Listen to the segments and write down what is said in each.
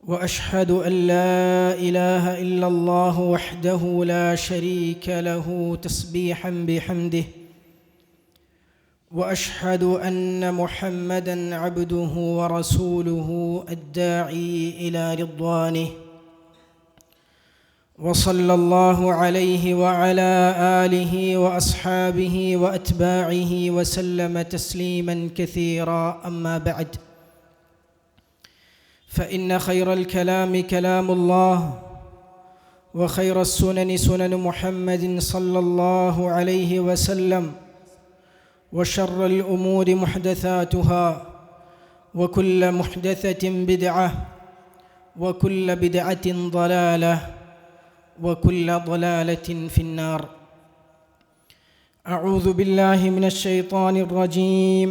وأشهد أن لا إله إلا الله وحده لا شريك له تسبيحا بحمده وأشهد أن محمدا عبده ورسوله الداعي إلى رضوانه وصلى الله عليه وعلى آله وأصحابه وأتباعه وسلم تسليما كثيرا أما بعد فإن خير الكلام كلام الله وخير السنن سنن محمد صلى الله عليه وسلم وشر الأمور محدثاتها وكل محدثة بدعة وكل بدعة ضلالة وكل ضلالة في النار. أعوذ بالله من الشيطان الرجيم.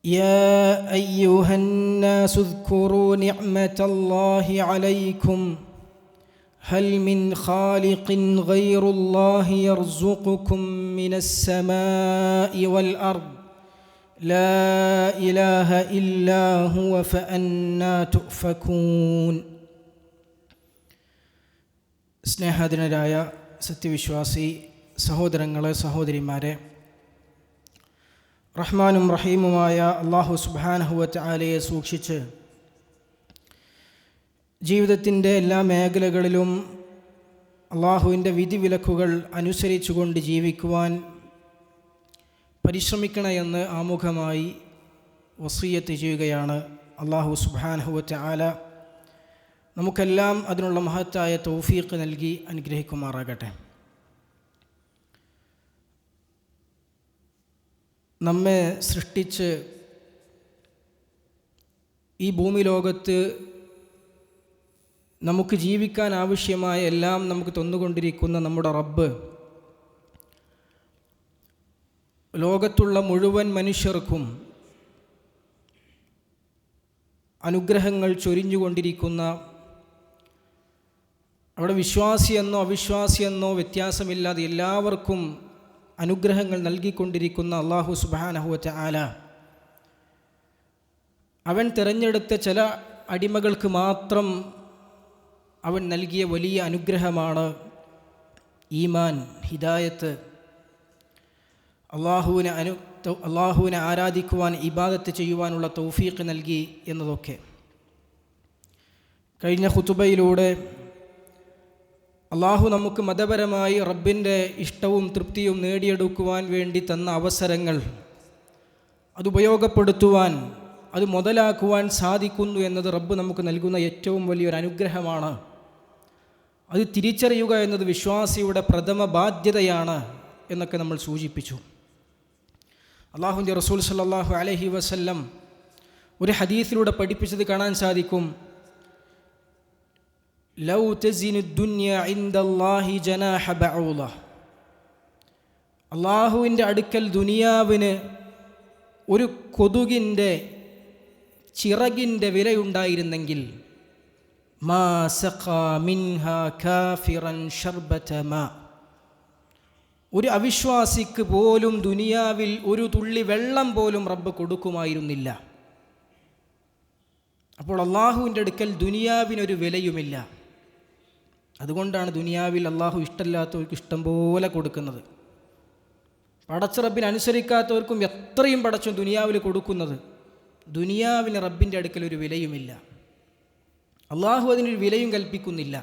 يا أيها الناس اذكروا نعمة الله عليكم هل من خالق غير الله يرزقكم من السماء والأرض لا إله إلا هو فأنى تؤفكون. സ്നേഹാദരനായ സത്യവിശ്വാസി സഹോദരങ്ങളെ സഹോദരിമാരെ, റഹ്മാനും റഹീമുമായ അല്ലാഹു സുബ്ഹാനഹു വ തആലയെ സൂക്ഷിച്ച് ജീവിതത്തിൻ്റെ എല്ലാ മേഖലകളിലും അള്ളാഹുവിൻ്റെ വിധിവിലക്കുകൾ അനുസരിച്ചുകൊണ്ട് ജീവിക്കുവാൻ പരിശ്രമിക്കണമെന്ന് ആമുഖമായി വസിയ്യത്ത് ചെയ്യുകയാണ്. അല്ലാഹു സുബ്ഹാനഹു വ തആല നമുക്കെല്ലാം അതിനുള്ള മഹത്തായ തൗഫീഖ് നൽകി അനുഗ്രഹിക്കുമാറാകട്ടെ. നമ്മെ സൃഷ്ടിച്ച് ഈ ഭൂമി ലോകത്ത് നമുക്ക് ജീവിക്കാൻ ആവശ്യമായ എല്ലാം നമുക്ക് തന്നുകൊണ്ടിരിക്കുന്ന നമ്മുടെ റബ്ബ് ലോകത്തുള്ള മുഴുവൻ മനുഷ്യർക്കും അനുഗ്രഹങ്ങൾ ചൊരിഞ്ഞുകൊണ്ടിരിക്കുന്ന, അവിടെ വിശ്വാസിയെന്നോ അവിശ്വാസിയെന്നോ വ്യത്യാസമില്ലാതെ എല്ലാവർക്കും അനുഗ്രഹങ്ങൾ നൽകിക്കൊണ്ടിരിക്കുന്ന അല്ലാഹു സുബ്ഹാനഹു വ തആല അവൻ തിരഞ്ഞെടുത്ത ചില അടിമകൾക്ക് മാത്രം അവൻ നൽകിയ വലിയ അനുഗ്രഹമാണ് ഈമാൻ, ഹിദായത്ത്, അള്ളാഹുവിനെ ആരാധിക്കുവാൻ ഇബാദത്ത് ചെയ്യുവാനുള്ള തൗഫീഖ് നൽകി എന്നതൊക്കെ. കഴിഞ്ഞ ഖുതുബയിലൂടെ അള്ളാഹു നമുക്ക് മതപരമായി റബ്ബിൻ്റെ ഇഷ്ടവും തൃപ്തിയും നേടിയെടുക്കുവാൻ വേണ്ടി തന്ന അവസരങ്ങൾ അതുപയോഗപ്പെടുത്തുവാൻ, അത് മുതലാക്കുവാൻ സാധിക്കുന്നു എന്നത് റബ്ബ് നമുക്ക് നൽകുന്ന ഏറ്റവും വലിയൊരു അനുഗ്രഹമാണ്. അത് തിരിച്ചറിയുക എന്നത് വിശ്വാസിയുടെ പ്രഥമ ബാധ്യതയാണ് എന്നൊക്കെ നമ്മൾ സൂചിപ്പിച്ചു. അല്ലാഹുവിൻ്റെ റസൂൽ സല്ലല്ലാഹു അലൈഹി വസല്ലം ഒരു ഹദീസിലൂടെ പഠിപ്പിച്ചത് കാണാൻ സാധിക്കും. ലൗ തസിനു ദുനിയ ഇൻദല്ലാഹി ജനാഹ ബഊള. അല്ലാഹുവിൻ്റെ അടുക്കൽ ദുനിയാവിന് ഒരു കൊതുകിൻ്റെ ചിറകിൻ്റെ വിലയുണ്ടായിരുന്നെങ്കിൽ മാ സഖാ മിൻഹാ കാഫിറൻ ശർബത മാ. ഒരു അവിശ്വാസിക്ക് പോലും ദുനിയാവിൽ ഒരു തുള്ളി വെള്ളം പോലും റബ്ബ് കൊടുക്കുമായിരുന്നില്ല. അപ്പോൾ അള്ളാഹുവിൻ്റെ അടുക്കൽ ദുനിയാവിനൊരു വിലയുമില്ല. അതുകൊണ്ടാണ് ദുനിയാവിൽ അള്ളാഹു ഇഷ്ടമില്ലാത്തവർക്ക് ഇഷ്ടം പോലെ കൊടുക്കുന്നത്. പടച്ച റബ്ബിനെ അനുസരിക്കാത്തവർക്കും എത്രയും പടച്ചു ദുനിയാവിൽ കൊടുക്കുന്നത്. ദുനിയാവിന് റബ്ബിൻ്റെ അടുക്കൽ ഒരു വിലയുമില്ല. അള്ളാഹു അതിനൊരു വിലയും കൽപ്പിക്കുന്നില്ല.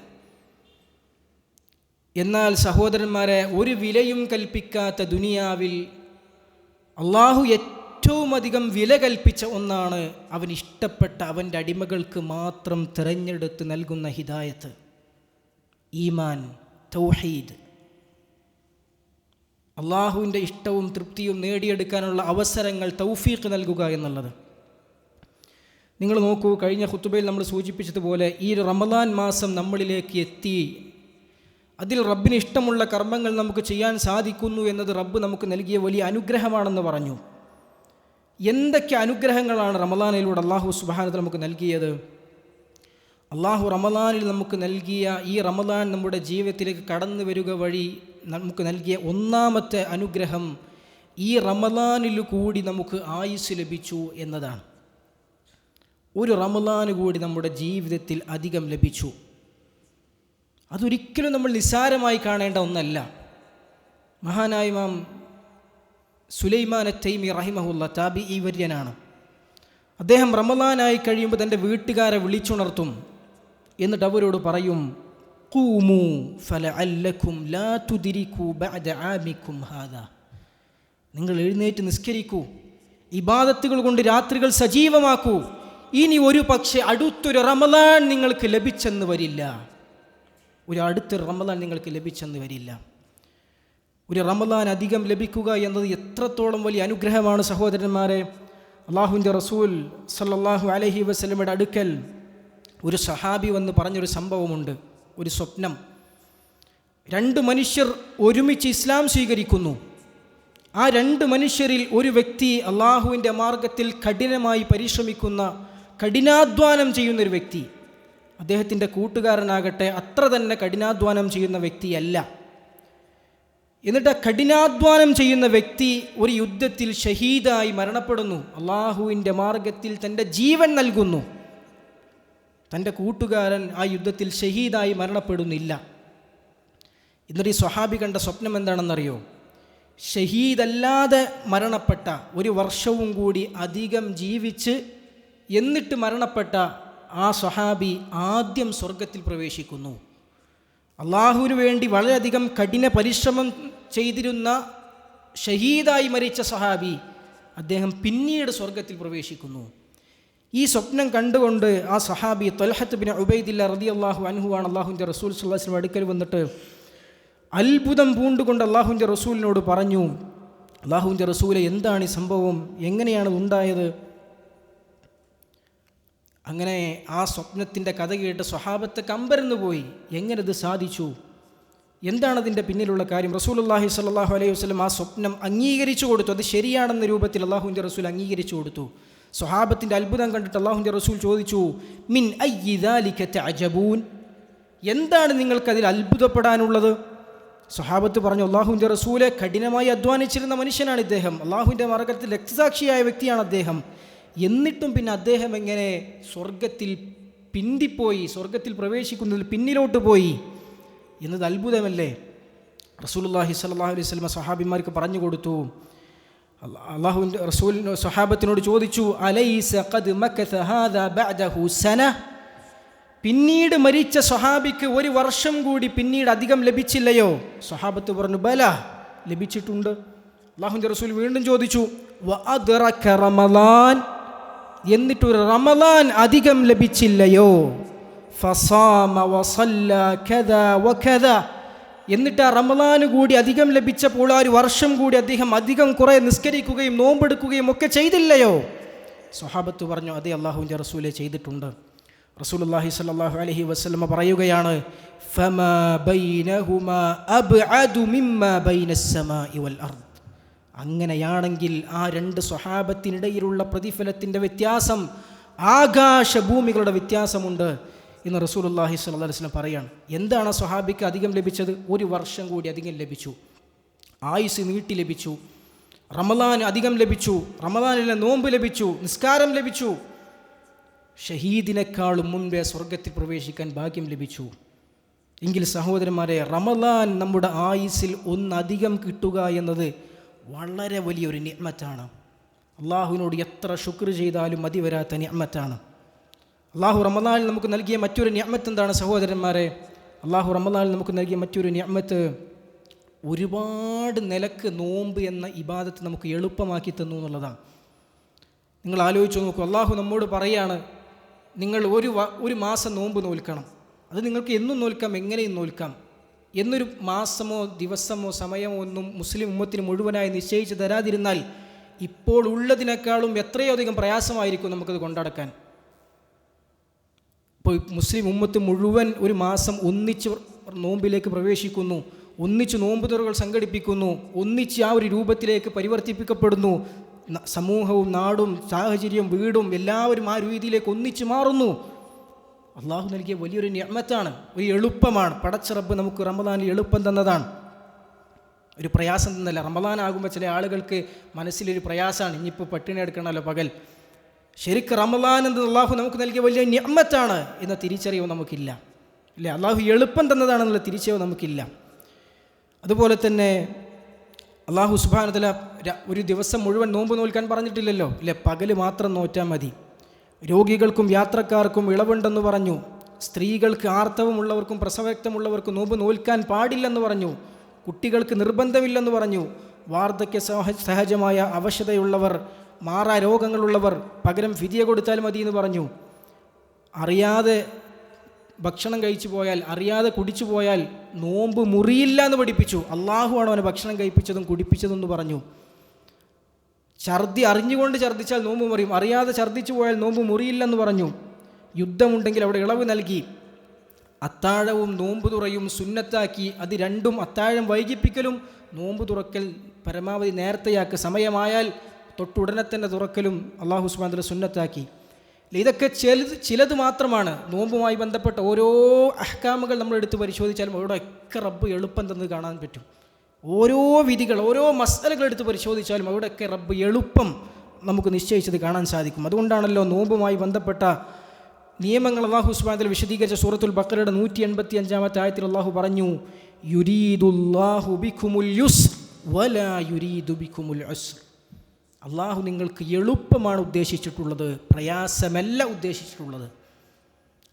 എന്നാൽ സഹോദരന്മാരെ, ഒരു വിലയും കൽപ്പിക്കാത്ത ദുനിയാവിൽ അള്ളാഹു ഏറ്റവും അധികം വില കൽപ്പിച്ച ഒന്നാണ് അവൻ ഇഷ്ടപ്പെട്ട അവൻ്റെ അടിമകൾക്ക് മാത്രം തിരഞ്ഞെടുത്ത് നൽകുന്ന ഹിദായത്ത്, ഈമാൻ, തൗഹീദ്. അള്ളാഹുവിൻ്റെ ഇഷ്ടവും തൃപ്തിയും നേടിയെടുക്കാനുള്ള അവസരങ്ങൾ തൗഫീഖ് നൽകുക എന്നുള്ളത്. നിങ്ങൾ നോക്കൂ, കഴിഞ്ഞ ഖുതുബയിൽ നമ്മൾ സൂചിപ്പിച്ചതുപോലെ ഈ റമദാൻ മാസം നമ്മളിലേക്ക് എത്തി. അതിൽ റബ്ബിന് ഇഷ്ടമുള്ള കർമ്മങ്ങൾ നമുക്ക് ചെയ്യാൻ സാധിക്കുന്നു എന്നത് റബ്ബ് നമുക്ക് നൽകിയ വലിയ അനുഗ്രഹമാണെന്ന് പറഞ്ഞു. എന്തൊക്കെ അനുഗ്രഹങ്ങളാണ് റമദാനിലൂടെ അല്ലാഹു സുബ്ഹാനഹു വ തആല നമുക്ക് നൽകിയത്. അല്ലാഹു റമദാനിൽ നമുക്ക് നൽകിയ, ഈ റമദാൻ നമ്മുടെ ജീവിതത്തിലേക്ക് കടന്നു വരിക വഴി നമുക്ക് നൽകിയ ഒന്നാമത്തെ അനുഗ്രഹം ഈ റമദാനിൽ കൂടി നമുക്ക് ആയുസ് ലഭിച്ചു എന്നതാണ്. ഒരു റമളാൻ കൂടി നമ്മുടെ ജീവിതത്തിൽ അധികം ലഭിച്ചു. അതൊരിക്കലും നമ്മൾ നിസ്സാരമായി കാണേണ്ട ഒന്നല്ല. മഹാനായ ഇമാം സുലൈമാൻ അത്തൈമി റഹിമഹുല്ല താബിഈ വര്യനാണ്. അദ്ദേഹം റമളാനായി കഴിയുമ്പോൾ തൻ്റെ വീട്ടുകാരെ വിളിച്ചുണർത്തും. എന്നിട്ട് അവരോട് പറയും, ഖൂമൂ ഫലഅല്ലക്കും ലാ തുദ്രികൂ ബഅദ ആമിക്കും ഹാദാ. നിങ്ങൾ എഴുന്നേറ്റ് നിസ്കരിക്കൂ, ഇബാദത്തുകൾ കൊണ്ട് രാത്രികൾ സജീവമാക്കൂ. ഇനി ഒരു പക്ഷേ അടുത്തൊരു റമളാൻ നിങ്ങൾക്ക് ലഭിച്ചെന്ന് വരില്ല. അടുത്തൊരു റമളാൻ നിങ്ങൾക്ക് ലഭിച്ചെന്ന് വരില്ല. ഒരു റമളാൻ അധികം ലഭിക്കുക എന്നത് എത്രത്തോളം വലിയ അനുഗ്രഹമാണ് സഹോദരന്മാരെ. അള്ളാഹുവിൻ്റെ റസൂൽ സല്ലല്ലാഹു അലൈഹി വസല്ലമയുടെ അടുക്കൽ ഒരു സഹാബി വന്ന് പറഞ്ഞൊരു സംഭവമുണ്ട്, ഒരു സ്വപ്നം. 2 മനുഷ്യർ ഒരുമിച്ച് ഇസ്ലാം സ്വീകരിക്കുന്നു. ആ 2 മനുഷ്യരിൽ ഒരു വ്യക്തി അള്ളാഹുവിൻ്റെ മാർഗത്തിൽ കഠിനമായി പരിശ്രമിക്കുന്ന, കഠിനാധ്വാനം ചെയ്യുന്നൊരു വ്യക്തി. അദ്ദേഹത്തിൻ്റെ കൂട്ടുകാരനാകട്ടെ അത്ര തന്നെ കഠിനാധ്വാനം ചെയ്യുന്ന വ്യക്തിയല്ല. എന്നിട്ട് ആ കഠിനാധ്വാനം ചെയ്യുന്ന വ്യക്തി ഒരു യുദ്ധത്തിൽ ഷഹീദായി മരണപ്പെടുന്നു. അള്ളാഹുവിൻ്റെ മാർഗത്തിൽ തൻ്റെ ജീവൻ നൽകുന്നു. തൻ്റെ കൂട്ടുകാരൻ ആ യുദ്ധത്തിൽ ഷഹീദായി മരണപ്പെടുന്നില്ല. എന്നിട്ട് ഈ സ്വഹാബി കണ്ട സ്വപ്നം എന്താണെന്നറിയോ? ഷഹീദല്ലാതെ മരണപ്പെട്ട, 1 വർഷവും കൂടി അധികം ജീവിച്ച് എന്നിട്ട് മരണപ്പെട്ട ആ സ്വഹാബി ആദ്യം സ്വർഗത്തിൽ പ്രവേശിക്കുന്നു. അള്ളാഹുവിന് വേണ്ടി വളരെയധികം കഠിന പരിശ്രമം ചെയ്തിരുന്ന ഷഹീദായി മരിച്ച സ്വഹാബി, അദ്ദേഹം പിന്നീട് സ്വർഗത്തിൽ പ്രവേശിക്കുന്നു. ഈ സ്വപ്നം കണ്ടുകൊണ്ട് ആ സ്വഹാബി ത്വൽഹത്ത് ബിൻ ഉബൈദില്ല റളിയല്ലാഹു അൻഹു ആണ് അള്ളാഹുവിൻ്റെ റസൂൽ സ്വല്ലല്ലാഹു അലൈഹി വസല്ലം അടുക്കൽ വന്നിട്ട് അത്ഭുതം പൂണ്ടുകൊണ്ട് അള്ളാഹുവിൻ്റെ റസൂലിനോട് പറഞ്ഞു, അള്ളാഹുവിൻ്റെ റസൂലെ, എന്താണ് ഈ സംഭവം, എങ്ങനെയാണ് ഉണ്ടായത്? അങ്ങനെ ആ സ്വപ്നത്തിൻ്റെ കഥ കേട്ട് സ്വഹാബത്ത് കമ്പരന്ന് പോയി. എങ്ങനെ ഇത് സാധിച്ചു? എന്താണതിൻ്റെ പിന്നിലുള്ള കാര്യം? റസൂലുള്ളാഹി സ്വല്ലല്ലാഹു അലൈഹി വസല്ലം ആ സ്വപ്നം അംഗീകരിച്ചു കൊടുത്തു. അത് ശരിയാണെന്ന രൂപത്തിൽ അള്ളാഹുവിൻ്റെ റസൂൽ അംഗീകരിച്ചു കൊടുത്തു. സ്വഹാബത്തിൻ്റെ അത്ഭുതം കണ്ടിട്ട് അള്ളാഹുവിൻ്റെ റസൂൽ ചോദിച്ചു, മിൻ അയ്യി ദാലിക തഅജബൂൻ, എന്താണ് നിങ്ങൾക്കതിൽ അത്ഭുതപ്പെടാനുള്ളത്? സ്വഹാബത്ത് പറഞ്ഞു, അള്ളാഹുവിൻ്റെ റസൂലെ, കഠിനമായി അധ്വാനിച്ചിരുന്ന മനുഷ്യനാണ് ഇദ്ദേഹം, അള്ളാഹുവിൻ്റെ മാർഗ്ഗത്തിൽ രക്തസാക്ഷിയായ വ്യക്തിയാണ് അദ്ദേഹം. എന്നിട്ടും പിന്നെ അദ്ദേഹം എങ്ങനെ സ്വർഗത്തിൽ പിന്തിപ്പോയി, സ്വർഗത്തിൽ പ്രവേശിക്കുന്നതിൽ പിന്നിലോട്ട് പോയി എന്നത് അത്ഭുതമല്ലേ? റസൂലുള്ളാഹി സ്വല്ലല്ലാഹു അലൈഹി വസല്ലം സ്വഹാബിമാർക്ക് പറഞ്ഞു കൊടുത്തു. അള്ളാഹുവിൻ്റെ റസൂൽ സ്വഹാബത്തിനോട് ചോദിച്ചു, അലൈസ ഖദ് മകത ഹാദാ ബഅദഹു സന, പിന്നീട് മരിച്ച സ്വഹാബിക്ക് 1 വർഷം കൂടി പിന്നീട് അധികം ലഭിച്ചില്ലയോ? സ്വഹാബത്ത് പറഞ്ഞു, ബല, ലഭിച്ചിട്ടുണ്ട്. അള്ളാഹുവിൻ്റെ റസൂൽ വീണ്ടും ചോദിച്ചു, വഅദ്റക റമളാൻ, എന്നിട്ടൊരു റമളാൻ അധികം ലഭിച്ചില്ലയോ? ഫസാമ വസല്ല കദാ വകദാ, എന്നിട്ട് ആ റമളാൻ കൂടി അധികം ലഭിച്ചപ്പോൾ ആ 1 വർഷം കൂടി അദ്ദേഹം അധികം കുറേ നിസ്കരിക്കുകയും നോമ്പെടുക്കുകയും ഒക്കെ ചെയ്തില്ലയോ? സ്വഹാബത്ത് പറഞ്ഞു, അതെ അള്ളാഹുവിൻ്റെ റസൂലെ, ചെയ്തിട്ടുണ്ട്. റസൂലുള്ളാഹി സ്വല്ലല്ലാഹു അലൈഹി വസല്ലം പറയുകയാണ്, ഫമാ ബൈനഹുമാ അബ്അദു മിമ്മാ ബൈനസ് സമാഇ വൽ അർദ്, അങ്ങനെയാണെങ്കിൽ ആ 2 സ്വഹാബത്തിനിടയിലുള്ള പ്രതിഫലത്തിൻ്റെ വ്യത്യാസം ആകാശഭൂമികളുടെ വ്യത്യാസമുണ്ട് എന്ന് റസൂലുള്ളാഹി സ്വല്ലല്ലാഹു അലൈഹി വസല്ലം പറയാണ്. എന്താണ് ആ സ്വഹാബിക്ക് അധികം ലഭിച്ചത്? 1 വർഷം കൂടി അധികം ലഭിച്ചു, ആയുസ് നീട്ടി ലഭിച്ചു, റമളാൻ അധികം ലഭിച്ചു, റമളാനിലെ നോമ്പ് ലഭിച്ചു, നിസ്കാരം ലഭിച്ചു, ഷഹീദിനേക്കാളും മുൻപേ സ്വർഗത്തിൽ പ്രവേശിക്കാൻ ഭാഗ്യം ലഭിച്ചു. എങ്കിൽ സഹോദരന്മാരെ, റമളാൻ നമ്മുടെ ആയുസ്സിൽ ഒന്നധികം കിട്ടുക എന്നത് വളരെ വലിയൊരു നിഅ്മത്താണ്. അള്ളാഹുവിനോട് എത്ര ശുക്ർ ചെയ്താലും മതി വരാത്ത നിഅ്മത്താണ്. അള്ളാഹു റമളാനിൽ നമുക്ക് നൽകിയ മറ്റൊരു നിഅ്മത്ത് എന്താണ് സഹോദരന്മാരെ? അള്ളാഹു റമളാനിൽ നമുക്ക് നൽകിയ മറ്റൊരു നിഅ്മത്ത്, ഒരുപാട് നിലക്ക് നോമ്പ് എന്ന ഇബാദത്ത് നമുക്ക് എളുപ്പമാക്കി തന്നു എന്നുള്ളതാണ്. നിങ്ങൾ ആലോചിച്ച് നോക്കൂ, അള്ളാഹു നമ്മോട് പറയാണ്, നിങ്ങൾ ഒരു മാസം നോമ്പ് നോൽക്കണം. അത് നിങ്ങൾക്ക് എന്നും നോൽക്കാം, എങ്ങനെയും നോൽക്കാം. എന്നൊരു മാസമോ ദിവസമോ സമയമോ ഒന്നും മുസ്ലിം ഉമ്മത്തിന് മുഴുവനായി നിശ്ചയിച്ച് തരാതിരുന്നാൽ ഇപ്പോൾ ഉള്ളതിനേക്കാളും എത്രയോ അധികം പ്രയാസമായിരിക്കും നമുക്കത് കൊണ്ടടക്കാൻ. ഇപ്പോൾ മുസ്ലിം ഉമ്മത്ത് മുഴുവൻ ഒരു മാസം ഒന്നിച്ച് നോമ്പിലേക്ക് പ്രവേശിക്കുന്നു, ഒന്നിച്ച് നോമ്പ് തുറകൾ സംഘടിപ്പിക്കുന്നു, ഒന്നിച്ച് ആ ഒരു രൂപത്തിലേക്ക് പരിവർത്തിപ്പിക്കപ്പെടുന്നു. സമൂഹവും നാടും സാഹചര്യവും വീടും എല്ലാവരും ആ രീതിയിലേക്ക് ഒന്നിച്ച് മാറുന്നു. അള്ളാഹു നൽകിയ വലിയൊരു നിഅ്മത്താണ്, ഒരു എളുപ്പമാണ്. പടച്ച റബ്ബ് നമുക്ക് റമളാനിൽ എളുപ്പം തന്നതാണ്, ഒരു പ്രയാസം തന്നല്ല. റമളാൻ ആകുമ്പോൾ ചില ആളുകൾക്ക് മനസ്സിലൊരു പ്രയാസമാണ്, ഇനിയിപ്പോൾ പട്ടിണി എടുക്കണമല്ലോ പകൽ. ശരിക്കും റമളാൻ എന്നത് അള്ളാഹു നമുക്ക് നൽകിയ വലിയ നിഅ്മത്താണ് എന്ന തിരിച്ചറിവ് നമുക്കില്ല, അല്ലേ? അള്ളാഹു എളുപ്പം തന്നതാണെന്നുള്ള തിരിച്ചറിവ് നമുക്കില്ല. അതുപോലെ തന്നെ അള്ളാഹു സുബ്ഹാനഹു വ തആല ഒരു ദിവസം മുഴുവൻ നോമ്പ് നോൽക്കാൻ പറഞ്ഞിട്ടില്ലല്ലോ, ഇല്ലേ? പകല് മാത്രം നോറ്റാൽ മതി. രോഗികൾക്കും യാത്രക്കാർക്കും ഇളവുണ്ടെന്ന് പറഞ്ഞു. സ്ത്രീകൾക്ക് ആർത്തവമുള്ളവർക്കും പ്രസവരക്തമുള്ളവർക്കും നോമ്പ് നോൽക്കാൻ പാടില്ലെന്ന് പറഞ്ഞു. കുട്ടികൾക്ക് നിർബന്ധമില്ലെന്ന് പറഞ്ഞു. വാർദ്ധക്യ സഹജമായ അവശതയുള്ളവർ, മാറാ രോഗങ്ങളുള്ളവർ പകരം ഫിദിയ കൊടുത്താൽ മതി എന്ന് പറഞ്ഞു. അറിയാതെ ഭക്ഷണം കഴിച്ചു പോയാൽ, അറിയാതെ കുടിച്ചു പോയാൽ നോമ്പ് മുറിയില്ല എന്ന് പഠിപ്പിച്ചു. അള്ളാഹുവാണ് അവനെ ഭക്ഷണം കഴിപ്പിച്ചതും കുടിപ്പിച്ചതെന്ന് പറഞ്ഞു. ഛർദി അറിഞ്ഞുകൊണ്ട് ഛർദ്ദിച്ചാൽ നോമ്പ് മുറിയും, അറിയാതെ ഛർദ്ദിച്ചു പോയാൽ നോമ്പ് മുറിയില്ലെന്ന് പറഞ്ഞു. യുദ്ധമുണ്ടെങ്കിൽ അവിടെ ഇളവ് നൽകി. അത്താഴവും നോമ്പ് തുറയും സുന്നത്താക്കി. അത് രണ്ടും, അത്താഴം വൈകിപ്പിക്കലും നോമ്പ് തുറക്കൽ പരമാവധി നേരത്തെയാക്കി, സമയമായാൽ തൊട്ടുടനെ തന്നെ തുറക്കലും അല്ലാഹു സുബ്ഹാനഹു വ തആല സുന്നത്താക്കി. ഇതൊക്കെ ചിലത് മാത്രമാണ്. നോമ്പുമായി ബന്ധപ്പെട്ട ഓരോ അഹ്കാമുകൾ നമ്മൾ എടുത്ത് പരിശോധിച്ചാലും അവിടെയൊക്കെ റബ്ബ് എളുപ്പം തന്നത് കാണാൻ പറ്റും. ഓരോ വിധികൾ, ഓരോ മസ്അലകൾ എടുത്ത് പരിശോധിച്ചാലും അവിടെയൊക്കെ റബ്ബ് എളുപ്പം നമുക്ക് നിശ്ചയിച്ചത് കാണാൻ സാധിക്കും. അതുകൊണ്ടാണല്ലോ നോമ്പുമായി ബന്ധപ്പെട്ട നിയമങ്ങൾ അല്ലാഹു സുബ്ഹാനഹു വ തആല വിശദീകരിച്ച സൂറത്തുൽ ബഖറയുടെ 185-ാമത്തെ ആയത്തിൽ അല്ലാഹു പറഞ്ഞു, യുരീദുല്ലാഹു ബിക്കുമുൽ യുസ്ർ വലാ യുരീദു ബിക്കുമുൽ ഉസ്ർ. അള്ളാഹു നിങ്ങൾക്ക് എളുപ്പമാണ് ഉദ്ദേശിച്ചിട്ടുള്ളത്, പ്രയാസമല്ല ഉദ്ദേശിച്ചിട്ടുള്ളത്.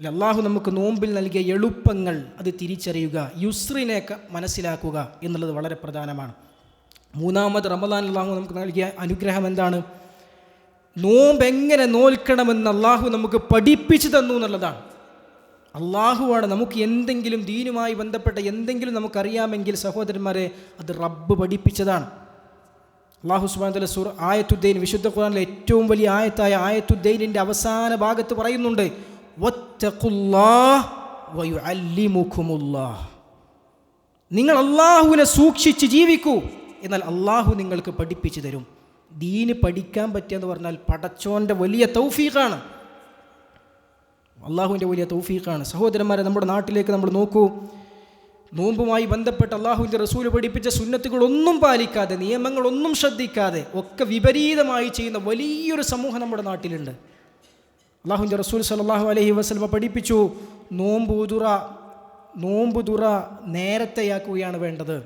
അള്ളാഹു നമുക്ക് നോമ്പിൽ നൽകിയ എളുപ്പങ്ങൾ അത് തിരിച്ചറിയുക, യുസ്റിനെ മനസ്സിലാക്കുക എന്നുള്ളത് വളരെ പ്രധാനമാണ്. മൂന്നാമത് റമളാൻ അള്ളാഹു നമുക്ക് നൽകിയ അനുഗ്രഹം എന്താണ്? നോമ്പ് എങ്ങനെ നോൽക്കണമെന്ന് അള്ളാഹു നമുക്ക് പഠിപ്പിച്ചു തന്നു എന്നുള്ളതാണ്. അള്ളാഹുവാണ് നമുക്ക് എന്തെങ്കിലും ദീനുമായി ബന്ധപ്പെട്ട എന്തെങ്കിലും നമുക്കറിയാമെങ്കിൽ സഹോദരന്മാരെ അത് റബ്ബ് പഠിപ്പിച്ചതാണ്. അല്ലാഹു സുബ്ഹാനഹു വ തആല സൂറ ആയത്തുദ്ദൈൻ, വിശുദ്ധ ഖുർആനിലെ ഏറ്റവും വലിയ ആയത്തായ ആയത്തുദ്ദൈനിൻ്റെ അവസാന ഭാഗത്ത് പറയുന്നുണ്ട്, വത്തഖുല്ലാഹ് വയുഅല്ലിമുകുമുല്ലാഹ്. നിങ്ങൾ അള്ളാഹുവിനെ സൂക്ഷിച്ച് ജീവിക്കൂ, എന്നാൽ അള്ളാഹു നിങ്ങൾക്ക് പഠിപ്പിച്ചു തരും. ദീന് പഠിക്കാൻ പറ്റുകയെന്ന് പറഞ്ഞാൽ പടച്ചോൻ്റെ വലിയ തൗഫീഖാണ്, അള്ളാഹുവിൻ്റെ വലിയ തൗഫീഖാണ്. സഹോദരന്മാരെ, നമ്മുടെ നാട്ടിലേക്ക് നമ്മൾ നോക്കൂ. നോമ്പുമായി ബന്ധപ്പെട്ട് അള്ളാഹുവിൻ്റെ റസൂൽ പഠിപ്പിച്ച സുന്നത്തുകളൊന്നും പാലിക്കാതെ, നിയമങ്ങളൊന്നും ശ്രദ്ധിക്കാതെ ഒക്കെ വിപരീതമായി ചെയ്യുന്ന വലിയൊരു സമൂഹം നമ്മുടെ നാട്ടിലുണ്ട്. അള്ളാഹുവിൻ്റെ റസൂൽ സല്ലല്ലാഹു അലൈഹി വസല്ലം പഠിപ്പിച്ചു, നോമ്പ് തുറ നേരത്തെയാക്കുകയാണ് വേണ്ടത്.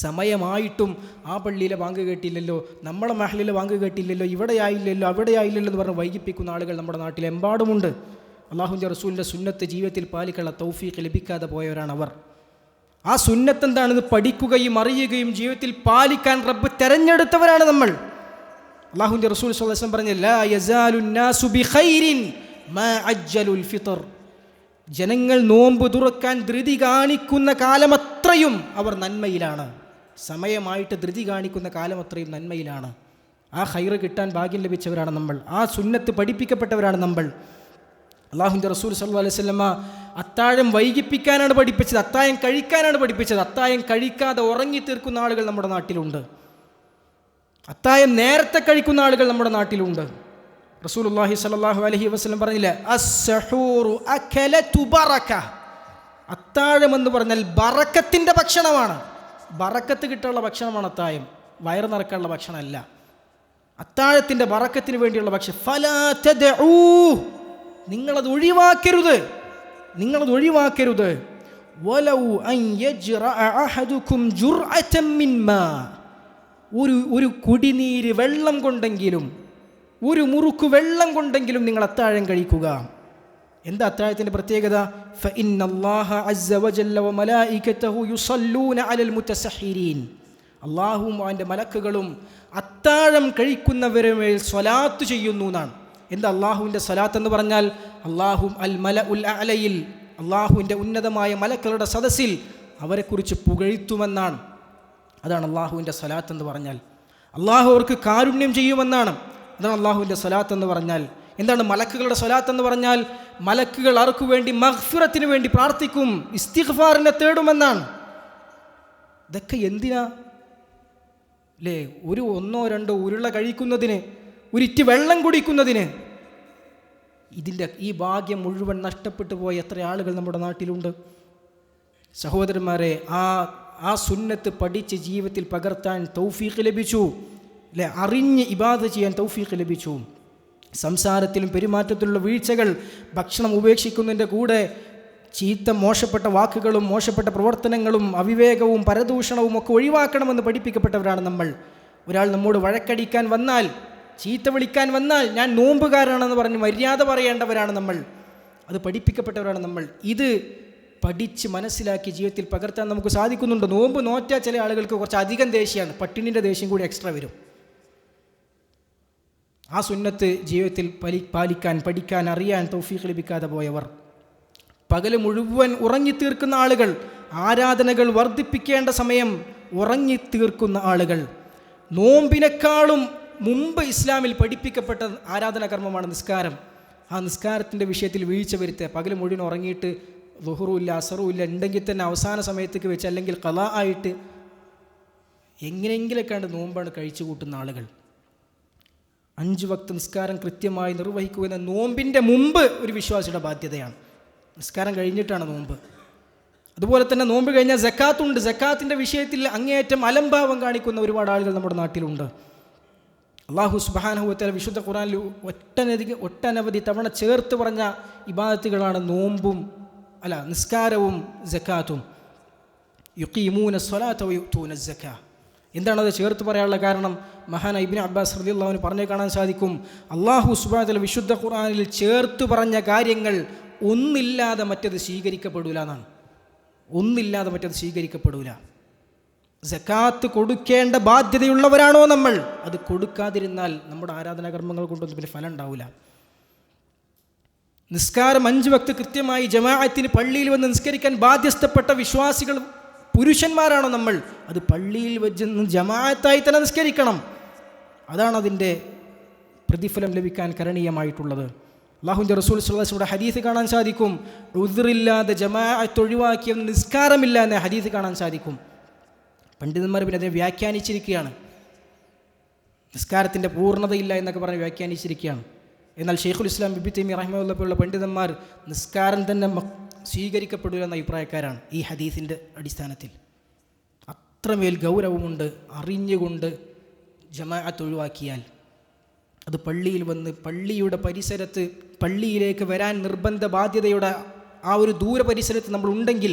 സമയമായിട്ടും ആ പള്ളിയിലെ ബാങ്ക് കേട്ടില്ലല്ലോ, നമ്മളെ മഹലിലെ ബാങ്ക് കേട്ടില്ലല്ലോ, ഇവിടെ ആയില്ലല്ലോ, അവിടെ ആയില്ലല്ലോ എന്ന് പറഞ്ഞ് വൈകിപ്പിക്കുന്ന ആളുകൾ നമ്മുടെ നാട്ടിലെമ്പാടുമുണ്ട്. അള്ളാഹുവിൻ്റെ റസൂലിൻ്റെ സുന്നത്ത് ജീവിതത്തിൽ പാലിക്കാനുള്ള തൗഫീഖ് ലഭിക്കാതെ പോയവരാണ് അവർ. ആ സുന്നത്ത് എന്താണെന്ന് പഠിക്കുകയും അറിയുകയും ജീവിതത്തിൽ പാലിക്കാൻ റബ്ബ് തെരഞ്ഞെടുത്തവരാണ് നമ്മൾ. അള്ളാഹുവിൻ്റെ റസൂൽ സ്വല്ലല്ലാഹു അലൈഹി വസല്ലം പറഞ്ഞു, ലാ യസാലുൻ നാസു ബിഖൈരിൻ മാ അജ്ജലുൽ ഫിത്ർ. ജനങ്ങൾ നോമ്പ് തുറക്കാൻ ധൃതി കാണിക്കുന്ന കാലമത്രയും അവർ നന്മയിലാണ്. സമയമായിട്ട് ധൃതി കാണിക്കുന്ന കാലമത്രയും നന്മയിലാണ്. ആ ഖൈറ് കിട്ടാൻ ഭാഗ്യം ലഭിച്ചവരാണ് നമ്മൾ. ആ സുന്നത്ത് പഠിപ്പിക്കപ്പെട്ടവരാണ് നമ്മൾ. അള്ളാഹുവിൻ്റെ റസൂൽ സല്ലല്ലാഹു അലൈഹി വസല്ലം അത്താഴം വൈകിപ്പിക്കാനാണ് പഠിപ്പിച്ചത്, അത്താഴം കഴിക്കാനാണ് പഠിപ്പിച്ചത്. അത്താഴം കഴിക്കാതെ ഉറങ്ങി തീർക്കുന്ന ആളുകൾ നമ്മുടെ നാട്ടിലുണ്ട്. അത്താഴം നേരത്തെ കഴിക്കുന്ന ആളുകൾ നമ്മുടെ നാട്ടിലുണ്ട്. റസൂലുള്ളാഹി സ്വല്ലല്ലാഹു അലൈഹി വസല്ലം പറഞ്ഞില്ലേ, അസ്സഹൂറു അകലതു ബറക. അത്താഴം എന്ന് പറഞ്ഞാൽ ബറക്കത്തിൻ്റെ ഭക്ഷണമാണ്. ബറക്കത്ത് കിട്ടാനുള്ള ഭക്ഷണമാണ് അത്താഴം, വയറ് നിറക്കാനുള്ള ഭക്ഷണമല്ല. അത്താഴത്തിൻ്റെ ബറക്കത്തിന് വേണ്ടിയുള്ള ഭക്ഷണം. ഫലാ തദഊ, നിങ്ങളത് ഒഴിവാക്കരുത്, നിങ്ങളത് ഒഴിവാക്കരുത്. വലൗ അൻ യജ്റഅ അഹദുകും ജുർഅതൻ മിൻ മാ, ഒരു കുടിനീര് വെള്ളം കൊണ്ടെങ്കിലും, ഒരു മുറുക്ക് വെള്ളം കൊണ്ടെങ്കിലും നിങ്ങൾ അത്താഴം കഴിക്കുക. എന്താ അത്താഴത്തിൻ്റെ പ്രത്യേകത? ഫഇന്നല്ലാഹ അസ്സ വജല്ല വമലായികതഹു യുസല്ലൂന അലൽ മുതസഹിരീൻ. അല്ലാഹുവും അവൻ്റെ മലക്കുകളും അത്താഴം കഴിക്കുന്നവരെ മേൽ സ്വലാത്ത് ചെയ്യുന്നു എന്നാണ്. എന്താ അള്ളാഹുവിൻ്റെ സ്വലാത്ത് എന്ന് പറഞ്ഞാൽ? അല്ലാഹു അൽ മലഉൽ അഅലയിൽ, അള്ളാഹുവിൻ്റെ ഉന്നതമായ മലക്കുകളുടെ സദസ്സിൽ അവരെക്കുറിച്ച് പുകഴ്ത്തുമെന്നാണ്. അതാണ് അള്ളാഹുവിൻ്റെ സ്വലാത്ത് എന്ന് പറഞ്ഞാൽ. അള്ളാഹു അവർക്ക് കാരുണ്യം ചെയ്യുമെന്നാണ്. അതാണ് അള്ളാഹുവിൻ്റെ സ്വലാത്ത് എന്ന് പറഞ്ഞാൽ. എന്താണ് മലക്കുകളുടെ സ്വലാത്ത് എന്ന് പറഞ്ഞാൽ? മലക്കുകൾ ആർക്കു വേണ്ടി? മഗ്ഫിറത്തിന് വേണ്ടി പ്രാർത്ഥിക്കും, ഇസ്തിഗ്ഫാറിനെ തേടുമെന്നാണ്. ഇതൊക്കെ എന്തിനാ അല്ലേ? ഒരു 1-2 ഉരുള കഴിക്കുന്നതിന്, ഒരിറ്റ് വെള്ളം കുടിക്കുന്നതിന്. ഈ ഭാഗ്യം മുഴുവൻ നഷ്ടപ്പെട്ടു പോയ എത്ര ആളുകൾ നമ്മുടെ നാട്ടിലുണ്ട്. സഹോദരന്മാരെ, ആ സുന്നത്ത് പഠിച്ച് ജീവിതത്തിൽ പകർത്താൻ തൗഫീഖ് ലഭിച്ചു, അല്ലേ? അറിഞ്ഞ് ഇബാദത്ത് ചെയ്യാൻ തൗഫീഖ് ലഭിച്ചു. സംസാരത്തിലും പെരുമാറ്റത്തിലുള്ള വീഴ്ചകൾ, ഭക്ഷണം ഉപേക്ഷിക്കുന്നതിൻ്റെ കൂടെ ചീത്ത മോശപ്പെട്ട വാക്കുകളും മോശപ്പെട്ട പ്രവർത്തനങ്ങളും അവിവേകവും പരദൂഷണവും ഒക്കെ ഒഴിവാക്കണമെന്ന് പഠിപ്പിക്കപ്പെട്ടവരാണ് നമ്മൾ. ഒരാൾ നമ്മോട് വഴക്കടിക്കാൻ വന്നാൽ, ചീത്ത വിളിക്കാൻ വന്നാൽ ഞാൻ നോമ്പുകാരാണെന്ന് പറഞ്ഞ് മര്യാദ പറയേണ്ടവരാണ് നമ്മൾ. അത് പഠിപ്പിക്കപ്പെട്ടവരാണ് നമ്മൾ. ഇത് പഠിച്ച് മനസ്സിലാക്കി ജീവിതത്തിൽ പകർത്താൻ നമുക്ക് സാധിക്കുന്നുണ്ട്. നോമ്പ് നോറ്റാൽ ചില ആളുകൾക്ക് കുറച്ച് അധികം ദേഷ്യമാണ്, പട്ടിണിൻ്റെ ദേഷ്യം കൂടി എക്സ്ട്രാ വരും. ആ സുന്നത്ത് ജീവിതത്തിൽ പാലിക്കാൻ, പഠിക്കാൻ, അറിയാൻ തൗഫീഖ് ലഭിക്കാതെ പോയവർ, പകല് മുഴുവൻ ഉറങ്ങിത്തീർക്കുന്ന ആളുകൾ, ആരാധനകൾ വർദ്ധിപ്പിക്കേണ്ട സമയം ഉറങ്ങിത്തീർക്കുന്ന ആളുകൾ, നോമ്പിനേക്കാളും മുമ്പ് ഇസ്ലാമിൽ പഠിപ്പിക്കപ്പെട്ട ആരാധനാകർമ്മമാണ് നിസ്കാരം. ആ നിസ്കാരത്തിൻ്റെ വിഷയത്തിൽ വീഴ്ച വരുത്തുക. പകല് മുഴുവൻ ഉറങ്ങിയിട്ട് ളുഹറുമില്ല, അസറുമില്ല, ഉണ്ടെങ്കിൽ തന്നെ അവസാന സമയത്തേക്ക് വെച്ച് അല്ലെങ്കിൽ ഖളാ ആയിട്ട് എങ്ങനെയെങ്കിലൊക്കെയാണ് നോമ്പാണ് കഴിച്ചു കൂട്ടുന്ന ആളുകൾ. 5 വക്ത് നിസ്കാരം കൃത്യമായി നിർവഹിക്കുക എന്ന നോമ്പിൻ്റെ മുമ്പ് ഒരു വിശ്വാസിയുടെ ബാധ്യതയാണ്. നിസ്കാരം കഴിഞ്ഞിട്ടാണ് നോമ്പ്. അതുപോലെ തന്നെ നോമ്പ് കഴിഞ്ഞാൽ സക്കാത്തുണ്ട്. സക്കാത്തിൻ്റെ വിഷയത്തിൽ അങ്ങേയറ്റം അലംഭാവം കാണിക്കുന്ന ഒരുപാട് ആളുകൾ നമ്മുടെ നാട്ടിലുണ്ട്. അല്ലാഹു സുബ്ഹാനഹു വ തആല വിശുദ്ധ ഖുർആനിൽ ഒട്ടനവധി തവണ ചേർത്ത് പറഞ്ഞ ഇബാദത്തുകളാണ് നിസ്കാരവും സക്കാത്തും. യുഖീമൂന സ്വലാത്ത വ യുഅ്തൂന സക്കാ. എന്താണത് ചേർത്ത് പറയാനുള്ള കാരണം? മഹാന ഇബ്നു അബ്ബാസ് റളിയല്ലാഹു അൻഹു പറഞ്ഞു കാണാൻ സാധിക്കും, അല്ലാഹു സുബ്ഹാനഹു വ തആല വിശുദ്ധ ഖുർആനിൽ ചേർത്ത് പറഞ്ഞ കാര്യങ്ങൾ ഒന്നില്ലാതെ മറ്റത് സ്വീകരിക്കപ്പെടൂല എന്നാണ്. ഒന്നില്ലാതെ മറ്റത് സ്വീകരിക്കപ്പെടൂല. സക്കാത്ത് കൊടുക്കേണ്ട ബാധ്യതയുള്ളവരാണോ നമ്മൾ? അത് കൊടുക്കാതിരുന്നാൽ നമ്മുടെ ആരാധനാകർമ്മങ്ങൾ കൊണ്ടൊന്നും പിന്നെ ഫലം ഉണ്ടാവില്ല. നിസ്കാരം 5 വക്ത് കൃത്യമായി ജമാഅത്തിന് പള്ളിയിൽ വന്ന് നിസ്കരിക്കാൻ ബാധ്യസ്ഥപ്പെട്ട വിശ്വാസികൾ പുരുഷന്മാരാണോ നമ്മൾ? അത് പള്ളിയിൽ വെച്ച് ജമാഅത്തായി തന്നെ നിസ്കരിക്കണം. അതാണ് അതിൻ്റെ പ്രതിഫലം ലഭിക്കാൻ കരണീയമായിട്ടുള്ളത്. അല്ലാഹുവിൻ്റെ റസൂൽ സ്വല്ലല്ലാഹു അലൈഹി വസല്ലം ഹദീസ് കാണാൻ സാധിക്കും, ഉദ്റില്ലാതെ ജമാഅത്ത് ഒഴിവാക്കിയ നിസ്കാരമില്ല എന്ന ഹദീസ് കാണാൻ സാധിക്കും. പണ്ഡിതന്മാർ പിന്നെ അതിനെ വ്യാഖ്യാനിച്ചിരിക്കുകയാണ്. നിസ്കാരത്തിൻ്റെ പൂർണ്ണതയില്ല എന്നൊക്കെ പറഞ്ഞ് വ്യാഖ്യാനിച്ചിരിക്കുകയാണ്. എന്നാൽ ഷെയ്ഖുൽ ഇസ്ലാം ഇബ്നു തൈമിയ്യ റഹിമഹുല്ലാഹ് പോലുള്ള പണ്ഡിതന്മാർ നിസ്കാരം തന്നെ സ്വീകരിക്കപ്പെടില്ല എന്ന അഭിപ്രായക്കാരാണ് ഈ ഹദീസിൻ്റെ അടിസ്ഥാനത്തിൽ. അത്രമേൽ ഗൗരവമുണ്ട്. അറിഞ്ഞുകൊണ്ട് ജമാഅത്ത് ഒഴിവാക്കിയാൽ അത് പള്ളിയിൽ വന്ന് പള്ളിയുടെ പരിസരത്ത്, പള്ളിയിലേക്ക് വരാൻ നിർബന്ധ ബാധ്യതയുടെ ആ ഒരു ദൂര പരിസരത്ത് നമ്മൾ ഉണ്ടെങ്കിൽ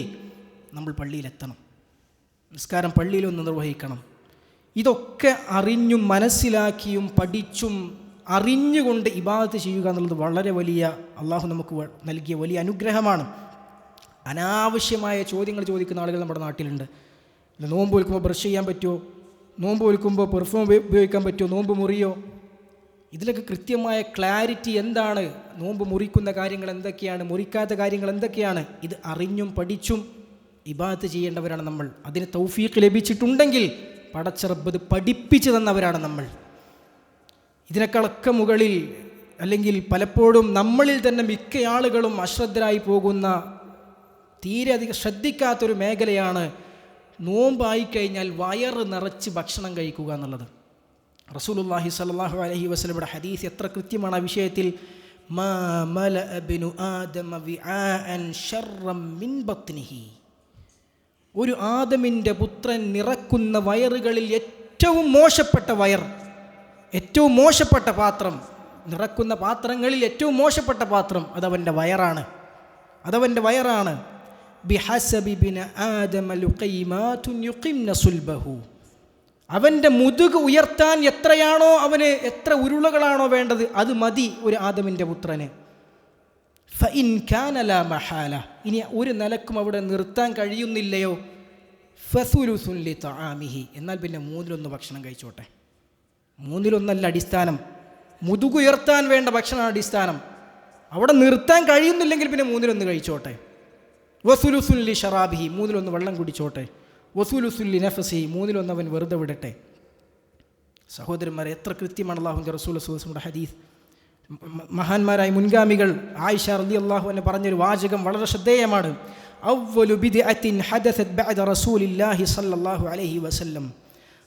നമ്മൾ പള്ളിയിലെത്തണം. നിസ്കാരം പള്ളിയിലൊന്ന് നിർവഹിക്കണം. ഇതൊക്കെ അറിഞ്ഞും മനസ്സിലാക്കിയും പഠിച്ചും അറിഞ്ഞുകൊണ്ട് ഇബാദത്ത് ചെയ്യുക എന്നുള്ളത് വളരെ വലിയ, അള്ളാഹു നമുക്ക് നൽകിയ വലിയ അനുഗ്രഹമാണ്. അനാവശ്യമായ ചോദ്യങ്ങൾ ചോദിക്കുന്ന ആളുകൾ നമ്മുടെ നാട്ടിലുണ്ട്. നോമ്പ് വിൽക്കുമ്പോൾ ബ്രഷ് ചെയ്യാൻ പറ്റുമോ? നോമ്പ് വിൽക്കുമ്പോൾ പെർഫ്യൂം ഉപയോഗിക്കാൻ പറ്റുമോ? നോമ്പ് മുറിയോ? ഇതിലൊക്കെ കൃത്യമായ ക്ലാരിറ്റി എന്താണ്? നോമ്പ് മുറിക്കുന്ന കാര്യങ്ങൾ എന്തൊക്കെയാണ്? മുറിക്കാത്ത കാര്യങ്ങൾ എന്തൊക്കെയാണ്? ഇത് അറിഞ്ഞും പഠിച്ചും ഇബാദത്ത് ചെയ്യേണ്ടവരാണ് നമ്മൾ. അതിന് തൗഫീഖ് ലഭിച്ചിട്ടുണ്ടെങ്കിൽ പടച്ച റബ്ബ് പഠിപ്പിച്ചു തന്നവരാണ് നമ്മൾ. ഇതിനേക്കാളൊക്കെ മുകളിൽ, അല്ലെങ്കിൽ പലപ്പോഴും നമ്മളിൽ തന്നെ മിക്ക ആളുകളും അശ്രദ്ധരായി പോകുന്ന, തീരെ അധികം ശ്രദ്ധിക്കാത്തൊരു മേഖലയാണ് നോമ്പായിക്കഴിഞ്ഞാൽ വയറ് നിറച്ച് ഭക്ഷണം കഴിക്കുക എന്നുള്ളത്. റസൂലുള്ളാഹി സ്വല്ലല്ലാഹു അലൈഹി വസല്ലമയുടെ ഹദീസ് എത്ര കൃത്യമാണ് ആ വിഷയത്തിൽ. മാ മലഅ ഇബ്നു ആദമ വിആഅൻ ശർറൻ മിൻ ബത്നിഹി. ഒരു ആദമിൻ്റെ പുത്രൻ നിറക്കുന്ന വയറുകളിൽ ഏറ്റവും മോശപ്പെട്ട വയർ, ഏറ്റവും മോശപ്പെട്ട പാത്രം, നിറക്കുന്ന പാത്രങ്ങളിൽ ഏറ്റവും മോശപ്പെട്ട പാത്രം അതവൻ്റെ വയറാണ്. അതവൻ്റെ വയറാണ്. ബിഹസബി ഇബ്നി ആദമ ലുഖൈമാതുൻ യുഖിംന സുൽബഹു. അവൻ്റെ മുതുക് ഉയർത്താൻ എത്രയാണോ അവന്, എത്ര ഉരുളകളാണോ വേണ്ടത്, അത് മതി ഒരു ആദമിൻ്റെ പുത്രന്. ഫഇൻ കാന ലാ മഹാല. ഇനി ഒരു നിലക്കും അവിടെ നിർത്താൻ കഴിയുന്നില്ലയോ, ഫസുലുസുൻ ലിതആമിഹി. എന്നാൽ പിന്നെ 1/3 ഭക്ഷണം കഴിച്ചോട്ടെ. 1/3 അടിസ്ഥാനം. മുതുകുയർത്താൻ വേണ്ട ഭക്ഷണമാണ് അടിസ്ഥാനം. അവിടെ നിർത്താൻ കഴിയുന്നില്ലെങ്കിൽ പിന്നെ 1/3 കഴിച്ചോട്ടെ. വസുലുസുൻ ലി ഷറാബിഹി. 1/3 വെള്ളം കുടിച്ചോട്ടെ. വസുലുസുൻ ലി നഫസിഹി. 1/3 അവൻ വെറുതെ വിടട്ടെ. സഹോദരന്മാരെ, എത്ര കൃത്യമാണ് അല്ലാഹുവിൻ്റെ റസൂൽ സ്വല്ലല്ലാഹു അലൈഹി വസല്ലം ഹദീസ്. മഹാന്മാരായ മുൻഗാമികൾ ആയിഷ റളിയല്ലാഹു അൻഹ പറഞ്ഞൊരു വാചകം വളരെ ശ്രദ്ധേയമാണ്. അവ്വലു ബിദ്അത്തിൻ ഹദസത് ബഅദ റസൂലില്ലാഹി സ്വല്ലല്ലാഹു അലൈഹി വസല്ലം.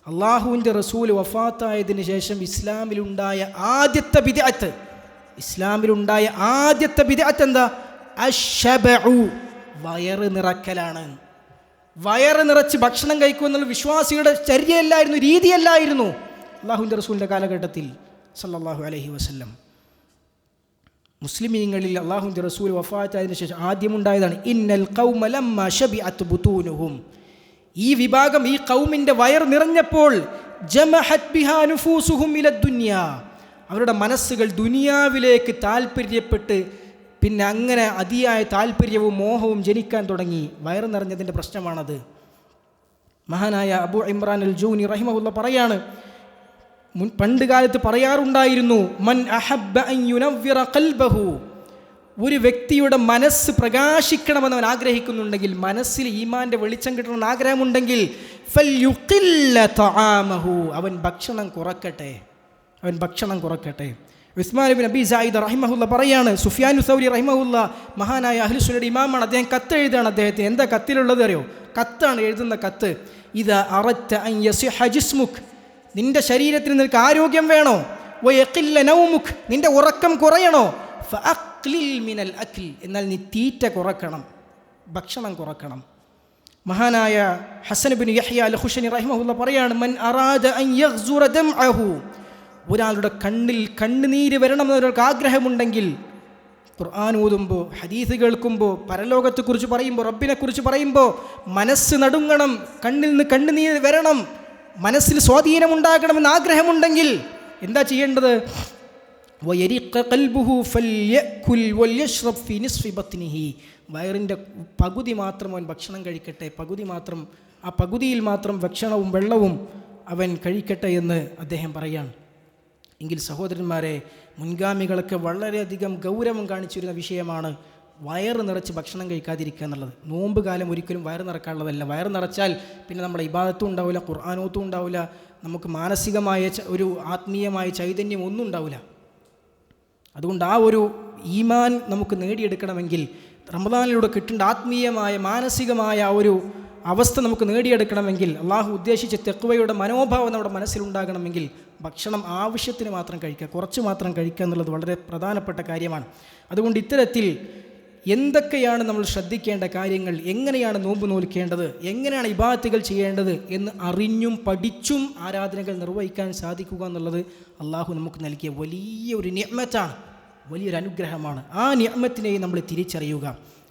അള്ളാഹുവിൻ്റെ റസൂൽ വഫാത്തായതിനു ശേഷം ഇസ്ലാമിലുണ്ടായ ആദ്യത്തെ ബിദ്അത്ത്, ഇസ്ലാമിലുണ്ടായ ആദ്യത്തെ ബിദ്അത്ത് എന്താ? അശ്ശബഉ. വയറ് നിറക്കലാണ്. വയറ് നിറച്ച് ഭക്ഷണം കഴിക്കുക എന്നുള്ള വിശ്വാസിയുടെ ചര്യയല്ലായിരുന്നു, രീതിയല്ലായിരുന്നു അള്ളാഹുവിൻ്റെ റസൂലിൻ്റെ കാലഘട്ടത്തിൽ സല്ലല്ലാഹു അലൈഹി വസല്ലം. മുസ്ലിമീങ്ങളിൽ അല്ലാഹുവിൻ്റെ റസൂൽ വഫാത്തായതിനു ശേഷം ആദ്യമുണ്ടായതാണ് ഇന്നൽ ഖൗമ ലമ്മ ശബിഅത് ബുതൂനുഹും. ഈ വിഭാഗം, ഈ ഖൗമിൻ്റെ വയർ നിറഞ്ഞപ്പോൾ ജമഹത് ബിഹാ നുഫൂസുഹും ഇലദ് ദുനിയ, അവരുടെ മനസ്സുകൾ ദുനിയാവിലേക്ക് താല്പര്യപ്പെട്ട് പിന്നെ അങ്ങനെ അതിയായ താല്പര്യവും മോഹവും ജനിക്കാൻ തുടങ്ങി. വയർ നിറഞ്ഞതിൻ്റെ പ്രശ്നമാണത്. മഹാനായ അബൂ ഇമ്രാൻ അൽ ജൂനി റഹിമഹുല്ല പറയാണ്, പണ്ട് കാലത്ത് പറയാറുണ്ടായിരുന്നു, മൻ അഹബ്ബ അൻ യുനവ്വിറ ഖൽബഹു, ഒരു വ്യക്തിയുടെ മനസ്സ് പ്രകാശിക്കണമെന്ന് അവൻ ആഗ്രഹിക്കുന്നുണ്ടെങ്കിൽ, മനസ്സിൽ ഈമാൻ്റെ വെളിച്ചം കിട്ടണമെന്ന് ആഗ്രഹമുണ്ടെങ്കിൽ, ഫൽയുഖില്ല തആമഹു, അവൻ ഭക്ഷണം കുറക്കട്ടെ. ഉസ്മാൻ ഇബ്നു അബീ സഈദ് റഹിമഹുല്ല പറയാണ്, സുഫ്യാനു സൗരി റഹിമഹുല്ല മഹാനായ അഹ്ലുസുന്നയുടെ ഇമാമാണ്, അദ്ദേഹം കത്ത് എഴുതാണ്. അദ്ദേഹത്തിന് എന്താ കത്തിലുള്ളത് അറിയോ? കത്താണ്, എഴുതുന്ന കത്ത്. ഇദാ അറദ്ത അൻ യസിഹ ജിസ്മുക്, നിന്റെ ശരീരത്തിന് നിനക്ക് ആരോഗ്യം വേണോ? വയഖില്ല നൗമുക്, നിന്റെ ഉറക്കം കുറയണോ? ഫഅഖ്ലിൽ മിനൽ അക്ൽ, എന്നാൽ നീ തീറ്റ കുറക്കണം, ഭക്ഷണം കുറക്കണം. മഹാനായ ഹസൻ ഇബ്നു യഹ്യ അൽ ഖുശനി റഹിമഹുല്ല പറയാണ്, മൻ അറാദ അൻ യഗ്സുറ ദംഅഹു, ഒരാളുടെ കണ്ണിൽ കണ്ണുനീര് വരണം എന്നൊരാൾക്ക് ആഗ്രഹമുണ്ടെങ്കിൽ, ഖുർആൻ ഓതുമ്പോൾ, ഹദീസ് കേൾക്കുമ്പോൾ, പരലോകത്തെക്കുറിച്ച് പറയുമ്പോൾ, റബ്ബിനെക്കുറിച്ച് പറയുമ്പോൾ മനസ്സ് നടുങ്ങണം, കണ്ണിൽ നിന്ന് കണ്ണുനീര് വരണം, മനസ്സിൽ സ്വാധീനമുണ്ടാകണമെന്ന് ആഗ്രഹമുണ്ടെങ്കിൽ എന്താ ചെയ്യേണ്ടത്? വയറിൻ്റെ പകുതി മാത്രം അവൻ ഭക്ഷണം കഴിക്കട്ടെ, ആ പകുതിയിൽ മാത്രം ഭക്ഷണവും വെള്ളവും അവൻ കഴിക്കട്ടെ എന്ന് അദ്ദേഹം പറയാണ്. എങ്കിൽ സഹോദരന്മാരെ, മുൻഗാമികളൊക്കെ വളരെയധികം ഗൗരവം കാണിച്ചിരുന്ന വിഷയമാണ് വയറ് നിറച്ച് ഭക്ഷണം കഴിക്കാതിരിക്കുക എന്നുള്ളത്. നോമ്പ് കാലം ഒരിക്കലും വയറ് നിറക്കാനുള്ളതല്ല. വയറ് നിറച്ചാൽ പിന്നെ നമ്മുടെ ഇബാദത്തും ഉണ്ടാവില്ല, ഖുർആനോത്തും ഉണ്ടാവില്ല, നമുക്ക് മാനസികമായ ഒരു ആത്മീയമായ ചൈതന്യം ഒന്നും ഉണ്ടാവില്ല. അതുകൊണ്ട് ആ ഒരു ഈമാൻ നമുക്ക് നേടിയെടുക്കണമെങ്കിൽ, റമദാനിലൂടെ കിട്ടേണ്ട ആത്മീയമായ മാനസികമായ ഒരു അവസ്ഥ നമുക്ക് നേടിയെടുക്കണമെങ്കിൽ, അള്ളാഹു ഉദ്ദേശിച്ച തെഖ്വയുടെ മനോഭാവം നമ്മുടെ മനസ്സിലുണ്ടാകണമെങ്കിൽ ഭക്ഷണം ആവശ്യത്തിന് മാത്രം കഴിക്കുക, കുറച്ച് മാത്രം കഴിക്കുക എന്നുള്ളത് വളരെ പ്രധാനപ്പെട്ട കാര്യമാണ്. അതുകൊണ്ട് ഇത്തരത്തിൽ എന്തൊക്കെയാണ് നമ്മൾ ശ്രദ്ധിക്കേണ്ട കാര്യങ്ങൾ, എങ്ങനെയാണ് നോമ്പ് നോൽക്കേണ്ടത്, എങ്ങനെയാണ് ഇബാദത്തുകൾ ചെയ്യേണ്ടത് എന്ന് അറിഞ്ഞും പഠിച്ചും ആരാധനകൾ നിർവഹിക്കാൻ സാധിക്കുക എന്നുള്ളത് അള്ളാഹു നമുക്ക് നൽകിയ വലിയൊരു നിഅ്മത്താണ്, വലിയൊരു അനുഗ്രഹമാണ്. ആ നിഅ്മത്തിനെയും നമ്മൾ തിരിച്ചറിയുക.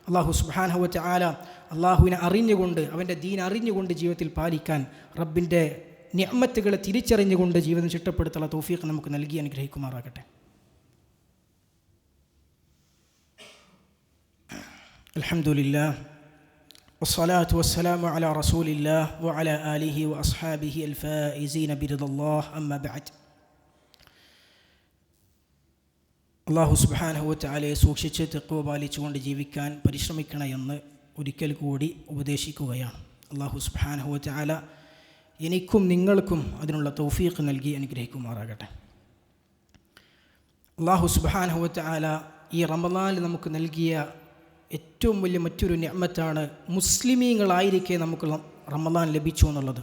അള്ളാഹു സുബ്ഹാനഹു വ തആല അള്ളാഹുവിനെ അറിഞ്ഞുകൊണ്ട്, അവൻ്റെ ദീൻ അറിഞ്ഞുകൊണ്ട് ജീവിതത്തിൽ പാലിക്കാൻ, റബ്ബിൻ്റെ നിഅ്മത്തുകളെ തിരിച്ചറിഞ്ഞുകൊണ്ട് ജീവിതം ചിട്ടപ്പെടുത്തുള്ള തൗഫീഖ് നമുക്ക് നൽകി അനുഗ്രഹിക്കുമാറാകട്ടെ. അൽഹംദുലില്ലാഹ് വസ്സലാത്തു വസ്സലാമു അലാ റസൂലില്ലാഹ് വഅലാ ആലിഹി വഅസ്ഹാബിഹി അൽഫായിസീന ബിറിദല്ലാഹ് അമ്മാ ബഅദ്. അല്ലാഹു സുബ്ഹാനഹു വ തആലയെ സൂക്ഷിച്ച് തഖ്വ പാലിച്ചുകൊണ്ട് ജീവിക്കാൻ പരിശ്രമിക്കണമെന്ന് ഒരിക്കൽ കൂടി ഉപദേശിക്കുകയാണ്. അല്ലാഹു സുബ്ഹാനഹു വ തആല എനിക്കും നിങ്ങൾക്കും അതിനുള്ള തൗഫീഖ് നൽകി അനുഗ്രഹിക്കുമാറാകട്ടെ. അല്ലാഹു സുബ്ഹാനഹു വ തആല ഈ റമളാനിൽ നമുക്ക് നൽകിയ ഏറ്റവും വലിയ മറ്റൊരു നിഅ്മത്താണ് മുസ്ലിമീങ്ങളായിരിക്കെ നമുക്ക് റമളാൻ ലഭിച്ചു എന്നുള്ളത്.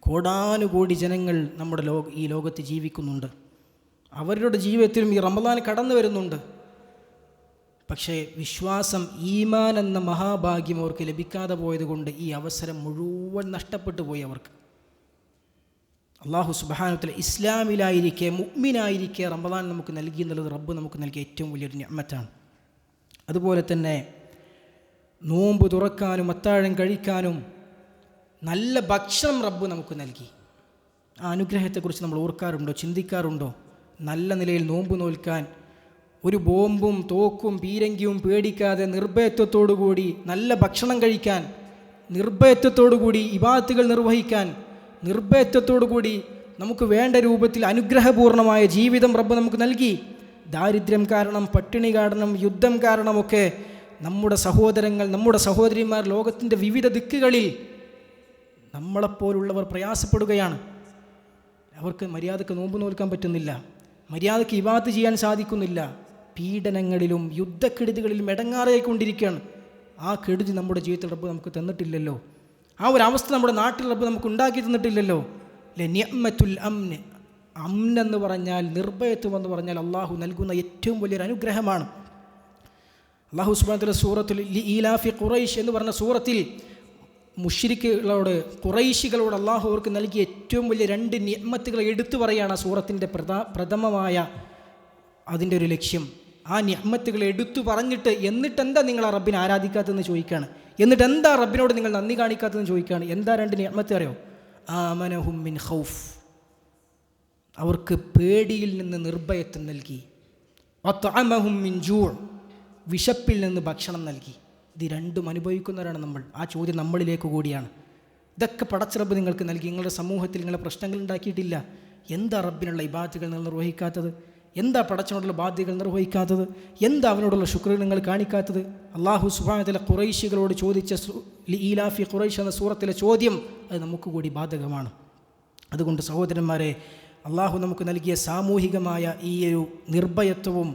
കോടാനുകോടി ജനങ്ങൾ നമ്മുടെ ഈ ലോകത്ത് ജീവിക്കുന്നുണ്ട്. അവരുടെ ജീവിതത്തിലും ഈ റമളാൻ കടന്നു വരുന്നുണ്ട്. പക്ഷേ വിശ്വാസം, ഈമാൻ എന്ന മഹാഭാഗ്യം അവർക്ക് ലഭിക്കാതെ പോയതുകൊണ്ട് ഈ അവസരം മുഴുവൻ നഷ്ടപ്പെട്ടു പോയി അവർക്ക്. അല്ലാഹു സുബ്ഹാനഹു വ തആല ഇസ്ലാമിലായിരിക്കെ, മുഅ്മിനായിരിക്കെ റമളാൻ നമുക്ക് നൽകി എന്നുള്ളത് റബ്ബ് നമുക്ക് നൽകിയ ഏറ്റവും വലിയൊരു നിഅ്മത്താണ്. അതുപോലെ തന്നെ നോമ്പ് തുറക്കാനും അത്താഴം കഴിക്കാനും നല്ല ഭക്ഷണം റബ്ബ് നമുക്ക് നൽകി. ആ അനുഗ്രഹത്തെക്കുറിച്ച് നമ്മൾ ഓർക്കാറുണ്ടോ, ചിന്തിക്കാറുണ്ടോ? നല്ല നിലയിൽ നോമ്പ് നോൽക്കാൻ, ഒരു ബോംബും തോക്കും പീരങ്കിയും പേടിക്കാതെ നിർഭയത്വത്തോടുകൂടി നല്ല ഭക്ഷണം കഴിക്കാൻ, നിർഭയത്വത്തോടുകൂടി ഇബാദത്തുകൾ നിർവഹിക്കാൻ, നിർഭയത്വത്തോടുകൂടി നമുക്ക് വേണ്ട രൂപത്തിൽ അനുഗ്രഹപൂർണമായ ജീവിതം റബ്ബ് നമുക്ക് നൽകി. ദാരിദ്ര്യം കാരണം, പട്ടിണി കാരണം, യുദ്ധം കാരണമൊക്കെ നമ്മുടെ സഹോദരങ്ങൾ, നമ്മുടെ സഹോദരിമാർ ലോകത്തിൻ്റെ വിവിധ ദിക്കുകളിൽ നമ്മളെപ്പോലുള്ളവർ പ്രയാസപ്പെടുകയാണ്. അവർക്ക് മര്യാദക്ക് നോമ്പ് നോൽക്കാൻ പറ്റുന്നില്ല, മര്യാദക്ക് ഇബാദത്ത് ചെയ്യാൻ സാധിക്കുന്നില്ല. പീഡനങ്ങളിലും യുദ്ധക്കെടുതികളിലും ഇടങ്ങാറായിക്കൊണ്ടിരിക്കുകയാണ്. ആ കെടുതി നമ്മുടെ ജീവിതത്തിൽ റബ്ബ് നമുക്ക് തന്നിട്ടില്ലല്ലോ. ആ ഒരു അവസ്ഥ നമ്മുടെ നാട്ടിൽ റബ്ബ് നമുക്ക് ഉണ്ടാക്കി തന്നിട്ടില്ലല്ലോ. നിഅ്മത്തുൽ അംന്, അംനെന്ന് പറഞ്ഞാൽ, നിർഭയത്വം എന്ന് പറഞ്ഞാൽ അള്ളാഹു നൽകുന്ന ഏറ്റവും വലിയൊരു അനുഗ്രഹമാണ്. അള്ളാഹു സുബ്ഹാനഹു വ തആല സൂറത്തുൽ ഈലാഫി ഖുറൈശ് എന്ന് പറഞ്ഞ സൂറത്തിൽ മുശ്രിക്കുകളോട്, ഖുറൈശികളോട് അള്ളാഹു അവർക്ക് നൽകിയ ഏറ്റവും വലിയ രണ്ട് നിഅ്മത്തുകൾ എടുത്തു പറയുകയാണ്. ആ സൂറത്തിൻ്റെ പ്രഥമമായ അതിൻ്റെ ഒരു ലക്ഷ്യം ആ നിഅ്മത്തുകൾ എടുത്തു പറഞ്ഞിട്ട് എന്നിട്ടെന്താ നിങ്ങൾ ആ റബ്ബിനെ ആരാധിക്കാത്തതെന്ന് ചോദിക്കുകയാണ്. എന്നിട്ട് എന്താ റബ്ബിനോട് നിങ്ങൾ നന്ദി കാണിക്കാത്തതെന്ന് ചോദിക്കുകയാണ്. എന്താ രണ്ട് നിഅ്മത്ത് അറിയോ? ആമനഹും മിൻ ഖൗഫ്, അവർക്ക് പേടിയിൽ നിന്ന് നിർഭയത്വം നൽകി. വതഅമഹും മിൻ ജൂ, വിശപ്പിൽ നിന്ന് ഭക്ഷണം നൽകി. ഇത് രണ്ടും അനുഭവിക്കുന്നവരാണ് നമ്മൾ. ആ ചോദ്യം നമ്മളിലേക്ക് കൂടിയാണ്. ഇതൊക്കെ പടച്ച റബ്ബ് നിങ്ങൾക്ക് നൽകി. നിങ്ങളുടെ സമൂഹത്തിൽ നിങ്ങളെ പ്രശ്നങ്ങൾ ഉണ്ടാക്കിയിട്ടില്ല. എന്താ റബ്ബിനുള്ള ഇബാദത്തുകൾ നിങ്ങൾ നിർവഹിക്കാത്തത്? എന്താ പടച്ചവനോടുള്ള ബാധ്യതകൾ നിർവഹിക്കാത്തത്? എന്താ അവനോടുള്ള ശുക്ർ നിങ്ങൾ കാണിക്കാത്തത്? അള്ളാഹു സുബ്ഹാനഹു വ തആല ഖുറൈശികളോട് ചോദിച്ച ഈലാഫി ഖുറൈശ് എന്ന സൂറത്തിലെ ചോദ്യം അത് നമുക്ക് കൂടി ബാധകമാണ്. അതുകൊണ്ട് സഹോദരന്മാരെ, അള്ളാഹു നമുക്ക് നൽകിയ സാമൂഹികമായ ഈ ഒരു നിർഭയത്വവും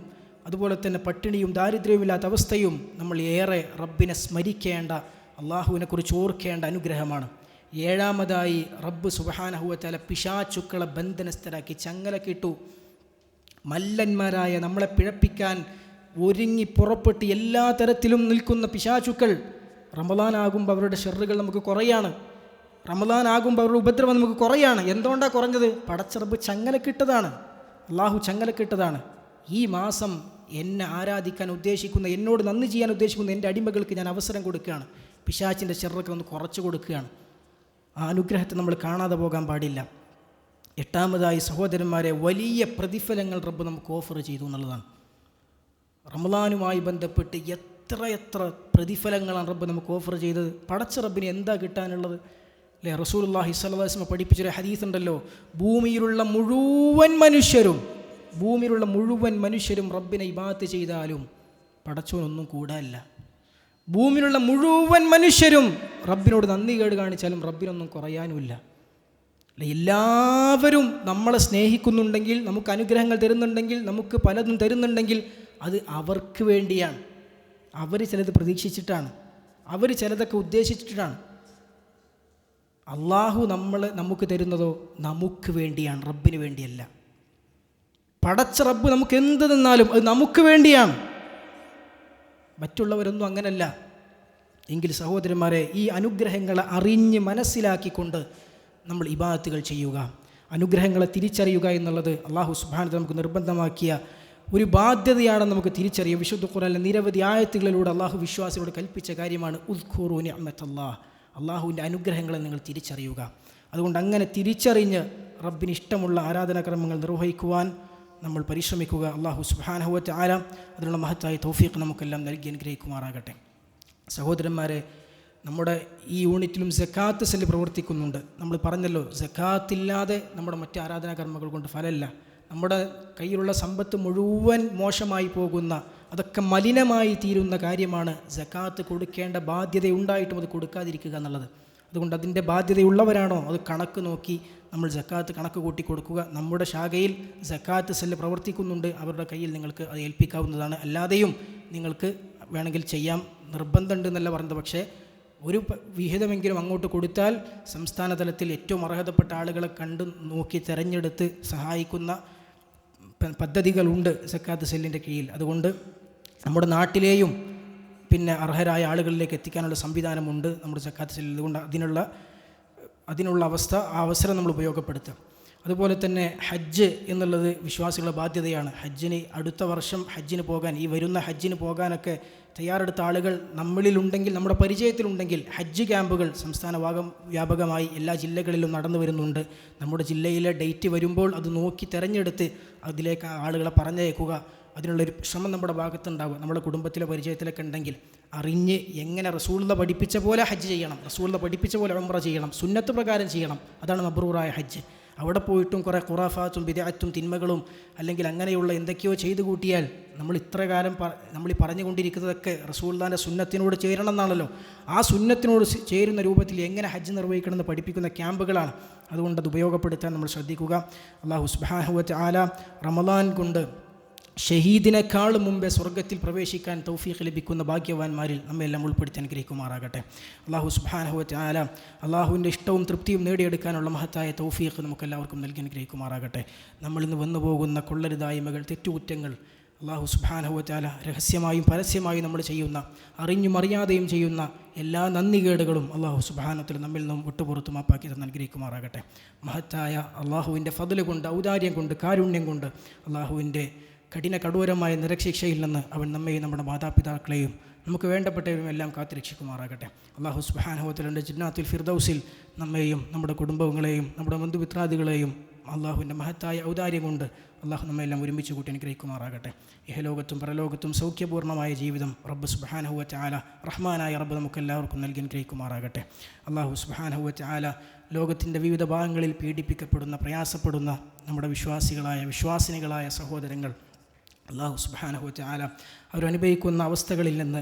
അതുപോലെ തന്നെ പട്ടിണിയും ദാരിദ്ര്യവുമില്ലാത്ത അവസ്ഥയും നമ്മൾ ഏറെ റബ്ബിനെ സ്മരിക്കേണ്ട, അള്ളാഹുവിനെക്കുറിച്ച് ഓർക്കേണ്ട അനുഗ്രഹമാണ്. ഏഴാമതായി റബ്ബ് സുബ്ഹാനഹു വ തആല പിശാചുക്കളെ ബന്ധനസ്ഥരാക്കി, ചങ്ങലക്കിട്ടു. മല്ലന്മാരായ നമ്മളെ പിഴപ്പിക്കാൻ ഒരുങ്ങി പുറപ്പെട്ട് എല്ലാ തരത്തിലും നിൽക്കുന്ന പിശാചുക്കൾ റമളാനാകുമ്പോൾ അവരുടെ ഷെറുകൾ നമുക്ക് കുറയാണ്. റമളാനാകുമ്പോൾ അവരുടെ ഉപദ്രവം നമുക്ക് കുറയാണ്. എന്തുകൊണ്ടാണ് കുറഞ്ഞത്? പടച്ച റബ്ബ് ചങ്ങലക്കിട്ടതാണ്. അള്ളാഹു ചങ്ങലക്കിട്ടതാണ്. ഈ മാസം എന്നെ ആരാധിക്കാൻ ഉദ്ദേശിക്കുന്ന, എന്നോട് നന്ദി ചെയ്യാൻ ഉദ്ദേശിക്കുന്ന എൻ്റെ അടിമകൾക്ക് ഞാൻ അവസരം കൊടുക്കുകയാണ്. പിശാചിൻ്റെ ഷെറൊക്കെ ഒന്ന് കുറച്ച് കൊടുക്കുകയാണ്. ആ അനുഗ്രഹത്തെ നമ്മൾ കാണാതെ പോകാൻ പാടില്ല. എട്ടാമതായി സഹോദരന്മാരെ, വലിയ പ്രതിഫലങ്ങൾ റബ്ബ് നമുക്ക് ഓഫർ ചെയ്തു എന്നുള്ളതാണ്. റമളാനുമായി ബന്ധപ്പെട്ട് എത്ര പ്രതിഫലങ്ങളാണ് റബ്ബ് നമുക്ക് ഓഫർ ചെയ്തത്. പടച്ച റബ്ബിന് എന്താ കിട്ടാനുള്ളത്? അല്ലേ, റസൂലുള്ളാഹി സ്വല്ലല്ലാഹു അലൈഹി വസല്ലം പഠിപ്പിച്ചൊരു ഹദീസ് ഉണ്ടല്ലോ, ഭൂമിയിലുള്ള മുഴുവൻ മനുഷ്യരും റബ്ബിനെ ഇബാദത്ത് ചെയ്താലും പടച്ചോനൊന്നും കൂടാനില്ല. ഭൂമിയിലുള്ള മുഴുവൻ മനുഷ്യരും റബ്ബിനോട് നന്ദി കേട് കാണിച്ചാലും റബ്ബിനൊന്നും കുറയാനുമില്ല. എല്ലാവരും നമ്മളെ സ്നേഹിക്കുന്നുണ്ടെങ്കിൽ, നമുക്ക് അനുഗ്രഹങ്ങൾ തരുന്നുണ്ടെങ്കിൽ, നമുക്ക് പലതും തരുന്നുണ്ടെങ്കിൽ അത് അവർക്ക് വേണ്ടിയാണ്. അവർ ചിലത് പ്രതീക്ഷിച്ചിട്ടാണ്, അവർ ചിലതൊക്കെ ഉദ്ദേശിച്ചിട്ടാണ്. അള്ളാഹു നമുക്ക് തരുന്നതോ നമുക്ക് വേണ്ടിയാണ്, റബ്ബിന് വേണ്ടിയല്ല. പടച്ച റബ്ബ് നമുക്ക് എന്ത് തന്നാലും അത് നമുക്ക് വേണ്ടിയാണ്, മറ്റുള്ളവരൊന്നും അങ്ങനല്ല. എങ്കിൽ സഹോദരന്മാരെ, ഈ അനുഗ്രഹങ്ങളെ അറിഞ്ഞ് മനസ്സിലാക്കിക്കൊണ്ട് നമ്മൾ ഇബാദത്തുകൾ ചെയ്യുക, അനുഗ്രഹങ്ങളെ തിരിച്ചറിയുക എന്നുള്ളത് അല്ലാഹു സുബ്ഹാനഹു വ തആല നമുക്ക് നിർബന്ധമാക്കിയ ഒരു ബാധ്യതയാണെന്ന് നമുക്ക് തിരിച്ചറിയാം. വിശുദ്ധ ഖുർആനിലെ നിരവധി ആയത്തുകളിലൂടെ അള്ളാഹു വിശ്വാസികളോട് കൽപ്പിച്ച കാര്യമാണ് ഉദ്ഖുറൂ നിഅമത്തല്ലാഹ്, അള്ളാഹുവിൻ്റെ അനുഗ്രഹങ്ങളെ നിങ്ങൾ തിരിച്ചറിയുക. അതുകൊണ്ട് അങ്ങനെ തിരിച്ചറിഞ്ഞ് റബ്ബിന് ഇഷ്ടമുള്ള ആരാധനാക്രമങ്ങൾ നിർവഹിക്കുവാൻ നമ്മൾ പരിശ്രമിക്കുക. അല്ലാഹു സുബ്ഹാനഹു വ തആല അതിനുള്ള മഹത്തായ തൗഫീഖ് നമുക്കെല്ലാം നൽകി അനുഗ്രഹിക്കുമാറാകട്ടെ. സഹോദരന്മാരെ, നമ്മുടെ ഈ യൂണിറ്റിലും സക്കാത്ത് സെല്ല് പ്രവർത്തിക്കുന്നുണ്ട്. നമ്മൾ പറഞ്ഞല്ലോ, സക്കാത്തില്ലാതെ നമ്മുടെ മറ്റ് ആരാധനാകർമ്മങ്ങൾ കൊണ്ട് ഫലമില്ല. നമ്മുടെ കയ്യിലുള്ള സമ്പത്ത് മുഴുവൻ മോശമായി പോകുന്ന, അതൊക്കെ മലിനമായി തീരുന്ന കാര്യമാണ് സക്കാത്ത് കൊടുക്കേണ്ട ബാധ്യതയുണ്ടായിട്ടും അത് കൊടുക്കാതിരിക്കുക എന്നുള്ളത്. അതുകൊണ്ട് അതിൻ്റെ ബാധ്യതയുള്ളവരാണോ അത് കണക്ക് നോക്കി നമ്മൾ സക്കാത്ത് കണക്ക് കൂട്ടി കൊടുക്കുക. നമ്മുടെ ശാഖയിൽ സക്കാത്ത് സെല്ല് പ്രവർത്തിക്കുന്നുണ്ട്, അവരുടെ കയ്യിൽ നിങ്ങൾക്ക് അത് ഏൽപ്പിക്കാവുന്നതാണ്. അല്ലാതെയും നിങ്ങൾക്ക് വേണമെങ്കിൽ ചെയ്യാം, നിർബന്ധമുണ്ട് എന്നല്ല പറഞ്ഞത്. പക്ഷേ ഒരു വിഹിതമെങ്കിലും അങ്ങോട്ട് കൊടുത്താൽ സംസ്ഥാന തലത്തിൽ ഏറ്റവും അർഹതപ്പെട്ട ആളുകളെ കണ്ട് നോക്കി തിരഞ്ഞെടുത്ത് സഹായിക്കുന്ന പദ്ധതികളുണ്ട് സക്കാത്ത് സെല്ലിൻ്റെ കീഴിൽ. അതുകൊണ്ട് നമ്മുടെ നാട്ടിലെയും പിന്നെ അർഹരായ ആളുകളിലേക്ക് എത്തിക്കാനുള്ള സംവിധാനമുണ്ട് നമ്മുടെ സക്കാത്ത് സെല്ലിൽ. അതുകൊണ്ട് അതിനുള്ള അവസരം നമ്മൾ ഉപയോഗപ്പെടുത്തുക. അതുപോലെ തന്നെ ഹജ്ജ് എന്നുള്ളത് വിശ്വാസികളുടെ ബാധ്യതയാണ്. ഹജ്ജിന് അടുത്ത വർഷം ഹജ്ജിന് പോകാൻ, ഈ വരുന്ന ഹജ്ജിന് പോകാനൊക്കെ തയ്യാറെടുത്ത ആളുകൾ നമ്മളിലുണ്ടെങ്കിൽ, നമ്മുടെ പരിചയത്തിലുണ്ടെങ്കിൽ ഹജ്ജ് ക്യാമ്പുകൾ സംസ്ഥാന വ്യാപകമായി എല്ലാ ജില്ലകളിലും നടന്നു വരുന്നുണ്ട്. നമ്മുടെ ജില്ലയിലെ ഡേറ്റ് വരുമ്പോൾ അത് നോക്കി തിരഞ്ഞെടുത്ത് അതിലേക്ക് ആളുകളെ പറഞ്ഞയക്കുക. അതിനുള്ളൊരു ശ്രമം നമ്മുടെ ഭാഗത്തുണ്ടാവുക. നമ്മുടെ കുടുംബത്തിലെ പരിചയത്തിലൊക്കെ ഉണ്ടെങ്കിൽ അറിഞ്ഞ് എങ്ങനെ റസൂലുള്ളാഹി പഠിപ്പിച്ച പോലെ ഹജ്ജ് ചെയ്യണം, റസൂലുള്ളാഹി പഠിപ്പിച്ച പോലെ ഉംറ ചെയ്യണം, സുന്നത്ത് പ്രകാരം ചെയ്യണം. അതാണ് മബ്റൂറായ ഹജ്ജ്. അവിടെ പോയിട്ടും കുറേ ഖുറാഫാത്തും ബിദ്അത്തും തിന്മകളും അല്ലെങ്കിൽ അങ്ങനെയുള്ള എന്തൊക്കെയോ ചെയ്തു കൂട്ടിയാൽ നമ്മൾ ഇത്ര കാലം നമ്മൾ പറഞ്ഞുകൊണ്ടിരിക്കുന്നതൊക്കെ റസൂലുള്ളാഹിൻ്റെ സുന്നത്തിനോട് ചേരണം എന്നാണല്ലോ. ആ സുന്നത്തിനോട് ചേരുന്ന രൂപത്തിൽ എങ്ങനെ ഹജ്ജ് നിർവഹിക്കണമെന്ന് പഠിപ്പിക്കുന്ന ക്യാമ്പുകളാണ്. അതുകൊണ്ട് അത് ഉപയോഗപ്പെടുത്താൻ നമ്മൾ ശ്രദ്ധിക്കുക. അല്ലാഹു സുബ്ഹാനഹു വ തആല റമളാൻ കൊണ്ട് ഷഹീദിനേക്കാൾ മുമ്പേ സ്വർഗ്ഗത്തിൽ പ്രവേശിക്കാൻ തൗഫീഖ് ലഭിക്കുന്ന ഭാഗ്യവാന്മാരിൽ നമ്മെല്ലാം ഉൾപ്പെടുത്തി അനുഗ്രഹിക്കുമാറാകട്ടെ. അല്ലാഹു സുബ്ഹാനഹു വ തആല അള്ളാഹുവിൻ്റെ ഇഷ്ടവും തൃപ്തിയും നേടിയെടുക്കാനുള്ള മഹത്തായ തൗഫീഖ് നമുക്കെല്ലാവർക്കും നൽകി അനുഗ്രഹിക്കുമാറാകട്ടെ. നമ്മളിൽ നിന്ന് വന്നു പോകുന്ന കൊള്ളരുതായ്മകൾ, തെറ്റുകുറ്റങ്ങൾ അല്ലാഹു സുബ്ഹാനഹു വ തആല രഹസ്യമായും പരസ്യമായും നമ്മൾ ചെയ്യുന്ന, അറിഞ്ഞും അറിയാതെയും ചെയ്യുന്ന എല്ലാ നന്ദികേടുകളും അല്ലാഹു സുബ്ഹാനഹു വ തആല നമ്മിൽ നിന്നും വിട്ടുപുറത്ത് മാപ്പാക്കി തന്ന് അനുഗ്രഹിക്കുമാറാകട്ടെ. മഹത്തായ അള്ളാഹുവിൻ്റെ ഫദ്ല് കൊണ്ട്, ഔദാര്യം കൊണ്ട്, കാരുണ്യം കൊണ്ട് അള്ളാഹുവിൻ്റെ കഠോരമായ നരകശിക്ഷയിൽ നിന്ന് അവൻ നമ്മെയും നമ്മുടെ മാതാപിതാക്കളെയും നമുക്ക് വേണ്ടപ്പെട്ടവരും എല്ലാം കാത്തുരക്ഷിക്കുമാറാകട്ടെ. അല്ലാഹു സുബ്ഹാനഹു വ തആല ജന്നാത്തുൽ ഫിർദൗസിൽ നമ്മെയും നമ്മുടെ കുടുംബങ്ങളെയും നമ്മുടെ ബന്ധുമിത്രാദികളെയും അള്ളാഹുവിൻ്റെ മഹത്തായ ഔദാര്യം കൊണ്ട് അള്ളാഹു നമ്മെല്ലാം ഒരുമിച്ച് കൂട്ടി അനുഗ്രഹിക്കുമാറാകട്ടെ. ഇഹലോകത്തും പരലോകത്തും സൗഖ്യപൂർണ്ണമായ ജീവിതം റബ്ബ് സുബ്ഹാനഹു വ തആല റഹ്മാനായ റബ്ബ് നമുക്കെല്ലാവർക്കും നൽകി അനുഗ്രഹിക്കുമാറാകട്ടെ. അള്ളാഹു സുബ്ഹാനഹു വ തആല ലോകത്തിൻ്റെ വിവിധ ഭാഗങ്ങളിൽ പീഡിപ്പിക്കപ്പെടുന്ന പ്രയാസപ്പെടുന്ന നമ്മുടെ വിശ്വാസിനികളായ സഹോദരങ്ങൾ അല്ലാഹു സുബ്ഹാനഹു വ തആല അവരനുഭവിക്കുന്ന അവസ്ഥകളിൽ നിന്ന്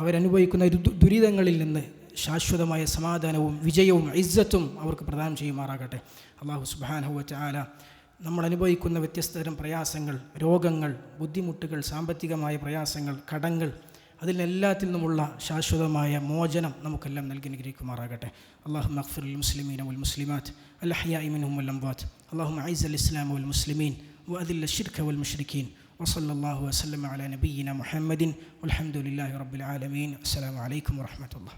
അവരനുഭവിക്കുന്ന ദുരിതങ്ങളിൽ നിന്ന് ശാശ്വതമായ സമാധാനവും വിജയവും ഇസ്സത്തും അവർക്ക് പ്രദാനം ചെയ്യുമാറാകട്ടെ. അല്ലാഹു സുബ്ഹാനഹു വ തആല നമ്മൾ അനുഭവിക്കുന്ന വ്യത്യസ്തതരം പ്രയാസങ്ങൾ, രോഗങ്ങൾ, ബുദ്ധിമുട്ടുകൾ, സാമ്പത്തികമായ പ്രയാസങ്ങൾ, കടങ്ങൾ, അതിലെല്ലാത്തിൽ നിന്നുമുള്ള ശാശ്വതമായ മോചനം നമുക്കെല്ലാം നൽകി അനുഗ്രഹിക്കുമാറാകട്ടെ. അല്ലാഹുമ്മ അഗ്ഫിർ ലിൽ മുസ്ലിമീന വൽ മുസ്ലിമാത്ത് അൽ അഹ്യാഇ മിൻഹും വൽ അംവാത്ത്. അല്ലാഹുമ്മ അഇസ്സൽ ഇസ്ലാമ വൽ മുസ്ലിമീൻ വഅദില്ല الشرك والمشركين وصلى الله وسلم على نبينا محمد والحمد لله رب العالمين. السلام عليكم ورحمة الله.